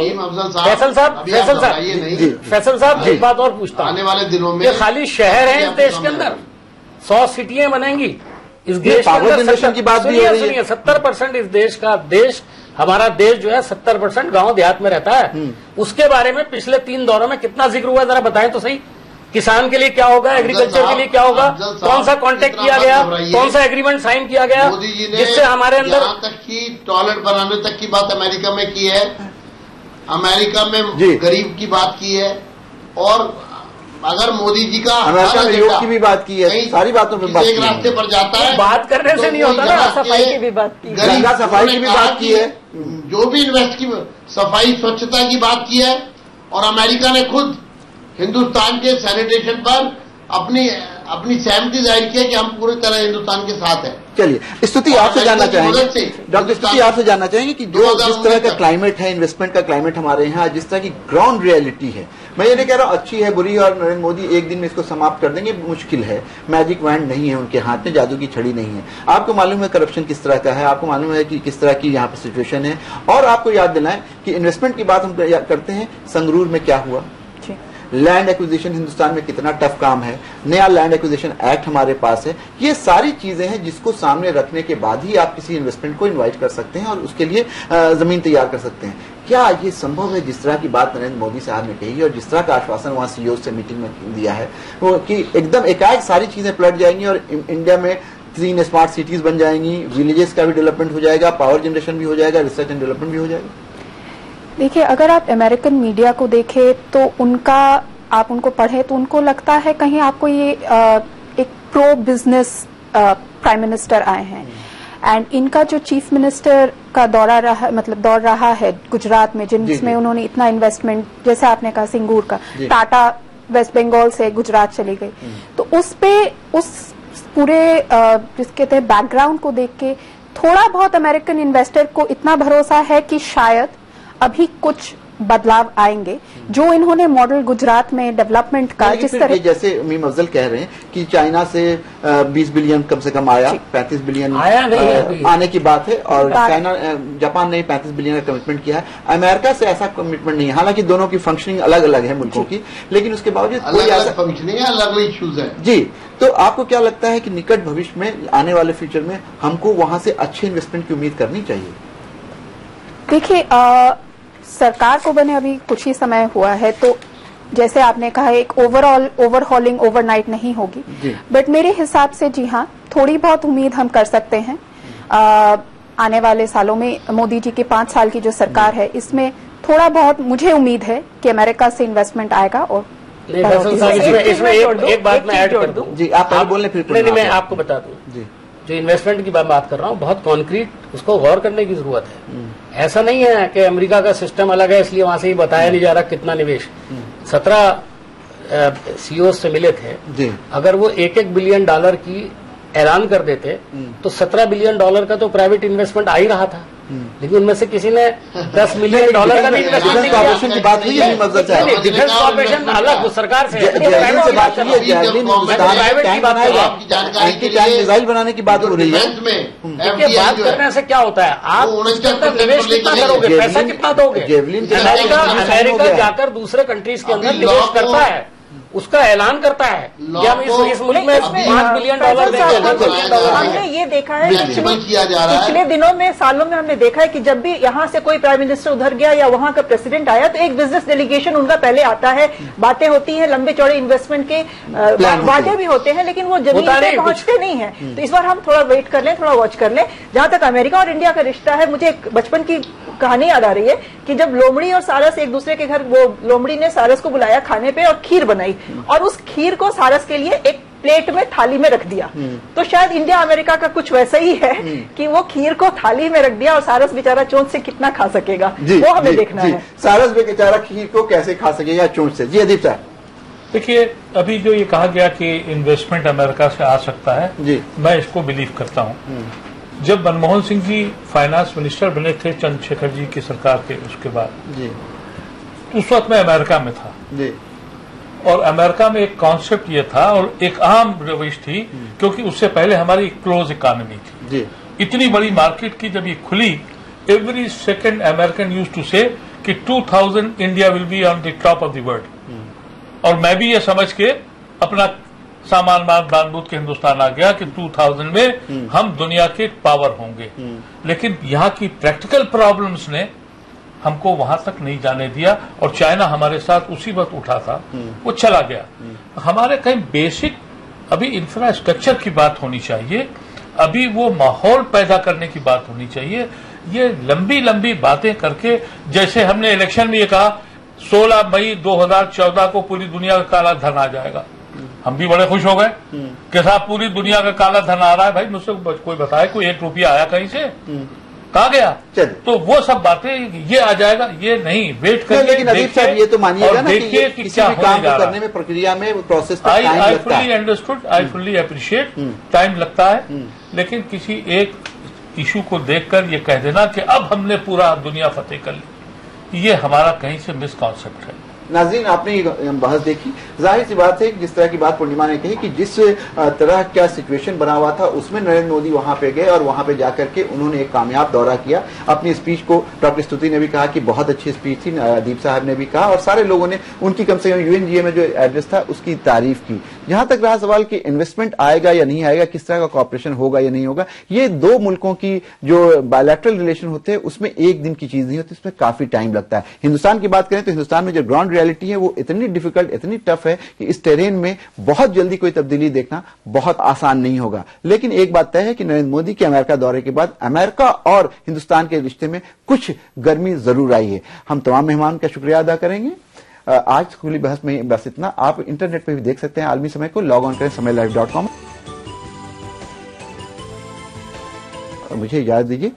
फैसल साहब, एक बात और पूछता हूँ, आने वाले दिनों में खाली शहर है इस देश के अंदर, 100 सिटियां बनेंगी इस देश के अंदर, की बात भी सुनिए 70% इस देश का, हमारा देश जो है 70% गांव देहात में रहता है, उसके बारे में पिछले 3 दौरों में कितना जिक्र हुआ, जरा बताएं तो सही। किसान के लिए क्या होगा, एग्रीकल्चर के लिए क्या होगा, कौन सा कॉन्ट्रैक्ट किया गया, कौन सा एग्रीमेंट साइन किया गया, जिससे हमारे अंदर यहाँ तक की टॉयलेट बनाने तक की बात अमेरिका में की है, अमेरिका में गरीब की बात की है, और अगर मोदी जी का अमेरिका में योग की भी बात की है, सारी बातों पर बात की है। एक रास्ते पर जाता है, बात करने से नहीं होता ना, सफाई की भी बात की, गंगा सफाई की भी बात की है, जो भी इन्वेस्ट की सफाई स्वच्छता की बात की है, और अमेरिका ने खुद हिंदुस्तान के सैनिटेशन पर अपनी सहमति जाहिर की है कि हम पूरी तरह हिंदुस्तान के साथ हैं। चलिए स्तुति आपसे जानना चाहेंगे, डॉक्टर स्तुति आपसे जानना चाहेंगे कि जो जिस तरह का क्लाइमेट है, इन्वेस्टमेंट का क्लाइमेट हमारे यहाँ, जिस तरह की ग्राउंड रियलिटी है, मैं ये नहीं कह रहा हूँ अच्छी है बुरी है और नरेंद्र मोदी एक दिन में इसको समाप्त कर देंगे, मुश्किल है, मैजिक वैंड नहीं है उनके हाथ में, जादू की छड़ी नहीं है। आपको मालूम है करप्शन किस तरह का है, आपको मालूम है कि किस तरह की यहाँ पे सिचुएशन है, और आपको याद दिलाएं कि इन्वेस्टमेंट की बात हम करते हैं, संगरूर में क्या हुआ, लैंड एक्विजिशन हिंदुस्तान में कितना टफ काम है, नया लैंड एक्विजिशन एक्ट हमारे पास है, ये सारी चीजें हैं जिसको सामने रखने के बाद ही आप किसी इन्वेस्टमेंट को इनवाइट कर सकते हैं और उसके लिए जमीन तैयार कर सकते हैं। क्या ये संभव है जिस तरह की बात नरेंद्र मोदी साहब ने कही और जिस तरह का आश्वासन वहां सीईओ से मीटिंग में दिया है, वो कि एकदम एकाएक सारी चीजें पलट जाएंगी और इंडिया में 3 स्मार्ट सिटीज बन जाएंगी, विलेजेस का भी डेवलपमेंट हो जाएगा, पावर जनरेशन भी हो जाएगा, रिसर्च एंड डेवलपमेंट भी हो जाएगा? देखिए, अगर आप अमेरिकन मीडिया को देखें तो आप उनको पढ़े तो उनको लगता है कहीं आपको ये एक प्रो बिजनेस प्राइम मिनिस्टर आए हैं, एंड इनका जो चीफ मिनिस्टर का दौर रहा है गुजरात में, जिसमें उन्होंने इतना इन्वेस्टमेंट, जैसे आपने कहा सिंगूर का, टाटा वेस्ट बंगाल से गुजरात चली गई, तो उस पूरे जिसके तहत बैकग्राउंड को देख के थोड़ा बहुत अमेरिकन इन्वेस्टर को इतना भरोसा है कि शायद अभी कुछ बदलाव आएंगे। जो इन्होंने मॉडल गुजरात में डेवलपमेंट का, जिस तरह जैसे मीम अफजल कह रहे हैं कि चाइना से 20 बिलियन कम से कम आया, 35 बिलियन आने की बात है, और चाइना जापान ने 35 बिलियन का कमिटमेंट किया है। अमेरिका से ऐसा कमिटमेंट नहीं है, हालांकि दोनों की फंक्शनिंग अलग अलग है मुल्कों की, लेकिन उसके बावजूद अलग अलग फंक्शनिंग है, अलग अलग इश्यूज है जी। तो आपको क्या लगता है कि निकट भविष्य में, आने वाले फ्यूचर में हमको वहां से अच्छे इन्वेस्टमेंट की उम्मीद करनी चाहिए? देखिए, सरकार को बने अभी कुछ ही समय हुआ है, तो जैसे आपने कहा एक ओवरहॉलिंग ओवरनाइट नहीं होगी, बट मेरे हिसाब से जी हाँ, थोड़ी बहुत उम्मीद हम कर सकते हैं। आने वाले सालों में मोदी जी की 5 साल की जो सरकार है, इसमें थोड़ा बहुत मुझे उम्मीद है कि अमेरिका से इन्वेस्टमेंट आएगा। और इसमें एक बात मैं ऐड कर दूं जी, आप पहले बोलने फिर नहीं, मैं आपको बता दूं जी, जो इन्वेस्टमेंट की बात कर रहा हूँ, बहुत कॉन्क्रीट, उसको गौर करने की जरूरत है। ऐसा नहीं है कि अमेरिका का सिस्टम अलग है इसलिए वहां से ही बताया नहीं जा रहा कितना निवेश। 17 सीईओ से मिले थे, अगर वो $1-1 बिलियन की ऐलान कर देते तो $17 बिलियन का तो प्राइवेट इन्वेस्टमेंट आ ही रहा था, लेकिन उनमें से किसी ने $10 मिलियन का भी इन्वेस्टमेंट नहीं किया। की बात हुई है, डिफेंस कॉर्पोरेशन अलग सरकार से मिसाइल बनाने की बात हो रही है। देखिए, बात करने से क्या होता है, आप उसके अंदर निवेश कितना करोगे, पैसा कितना दोगे? अमेरिका जाकर दूसरे कंट्रीज के अंदर निवेश करता है, उसका ऐलान करता है कि हम इस मुल्क में $5 बिलियन देंगे। हमने ये देखा है पिछले दिनों में, सालों में हमने देखा है कि जब भी यहाँ से कोई प्राइम मिनिस्टर उधर गया या वहाँ का प्रेसिडेंट आया तो एक बिजनेस डेलीगेशन उनका पहले आता है, बातें होती हैं, लंबे चौड़े इन्वेस्टमेंट के वादे भी होते हैं, लेकिन वो जमीन पे पहुंचते नहीं है। तो इस बार हम थोड़ा वेट कर लें, थोड़ा वॉच कर लें। जहां तक अमेरिका और इंडिया का रिश्ता है, मुझे एक बचपन की कहानी याद आ रही है कि जब लोमड़ी और सारस एक दूसरे के घर, वो लोमड़ी ने सारस को बुलाया खाने पे और खीर बनाई, और उस खीर को सारस के लिए एक प्लेट में, थाली में रख दिया। तो शायद इंडिया अमेरिका का कुछ वैसा ही है कि वो खीर को थाली में रख दिया और सारस बेचारा चोंच से कितना खा सकेगा, वो हमें देखना है। सारस बेचारा खीर को कैसे खा सकेगा चोंच से? जी अदीप साहब। देखिए, अभी जो ये कहा गया कि इन्वेस्टमेंट अमेरिका से आ सकता है, मैं इसको बिलीव करता हूँ। जब मनमोहन सिंह जी फाइनेंस मिनिस्टर बने थे चंद्रशेखर जी की सरकार के, उसके बाद उस वक्त मैं अमेरिका में था और अमेरिका में एक कॉन्सेप्ट ये था और एक आम रविश थी, क्योंकि उससे पहले हमारी क्लोज इकोनॉमी थी, इतनी बड़ी मार्केट की। जब ये खुली, every second American used to say कि 2000 India will be on the top of the world, और मैं भी ये समझ के अपना सामान बांध के हिंदुस्तान आ गया कि 2000 में हम दुनिया के पावर होंगे। लेकिन यहाँ की प्रैक्टिकल प्रॉब्लम्स ने हमको वहां तक नहीं जाने दिया और चाइना हमारे साथ उसी वक्त उठा था, वो चला गया। हमारे कहीं बेसिक अभी इंफ्रास्ट्रक्चर की बात होनी चाहिए, अभी वो माहौल पैदा करने की बात होनी चाहिए। ये लंबी लंबी बातें करके, जैसे हमने इलेक्शन में ये कहा 16 मई 2014 को पूरी दुनिया का काला धन आ जाएगा, हम भी बड़े खुश हो गए कि साहब पूरी दुनिया का काला धन आ रहा है। भाई मुझसे कोई बताए कोई 1 रुपया आया कहीं से, कहा गया? तो वो सब बातें ये आ जाएगा, ये नहीं, वेट करके लेकिन अदीब साहब ये तो मानिएगा ना कि किसी भी काम को करने में, प्रक्रिया में, प्रोसेस में टाइम लगता है। I fully understood, I fully appreciate, time लगता है, लेकिन किसी एक इशू को देखकर ये कह देना कि अब हमने पूरा दुनिया फतेह कर ली, ये हमारा कहीं से मिसकॉन्सेप्ट है। नाज़रीन, आपने ये बहस देखी, जाहिर सी बात है जिस तरह की बात पूर्णिमा ने कही कि जिस तरह का सिचुएशन बना हुआ था उसमें नरेंद्र मोदी वहां पे गए और वहां पे जाकर के उन्होंने एक कामयाब दौरा किया। अपनी स्पीच को डॉक्टर स्तुति ने भी कहा कि बहुत अच्छी स्पीच थी, अदीब साहब ने भी कहा, और सारे लोगों ने उनकी कम से कम यूएनजीए में जो एड्रेस था उसकी तारीफ की। जहां तक रहा सवाल कि इन्वेस्टमेंट आएगा या नहीं आएगा, किस तरह का कॉपरेशन होगा या नहीं होगा, ये दो मुल्कों की जो बायलैटरल रिलेशन होते हैं उसमें एक दिन की चीज नहीं होती, उसमें काफी टाइम लगता है। हिंदुस्तान की बात करें तो हिंदुस्तान में जो ग्राउंड रियलिटी है वो इतनी डिफिकल्ट, इतनी टफ है कि इस टेरेन में बहुत जल्दी कोई तब्दीली देखना बहुत आसान नहीं होगा। लेकिन एक बात तय है कि नरेंद्र मोदी के अमेरिका दौरे के बाद अमेरिका और हिंदुस्तान के रिश्ते में कुछ गर्मी जरूर आई है। हम तमाम मेहमान का शुक्रिया अदा करेंगे। आज खुली बहस में बस इतना। आप इंटरनेट पर भी देख सकते हैं आलमी समय को, लॉग ऑन करें समयलाइव.com। मुझे इजाजत दीजिए।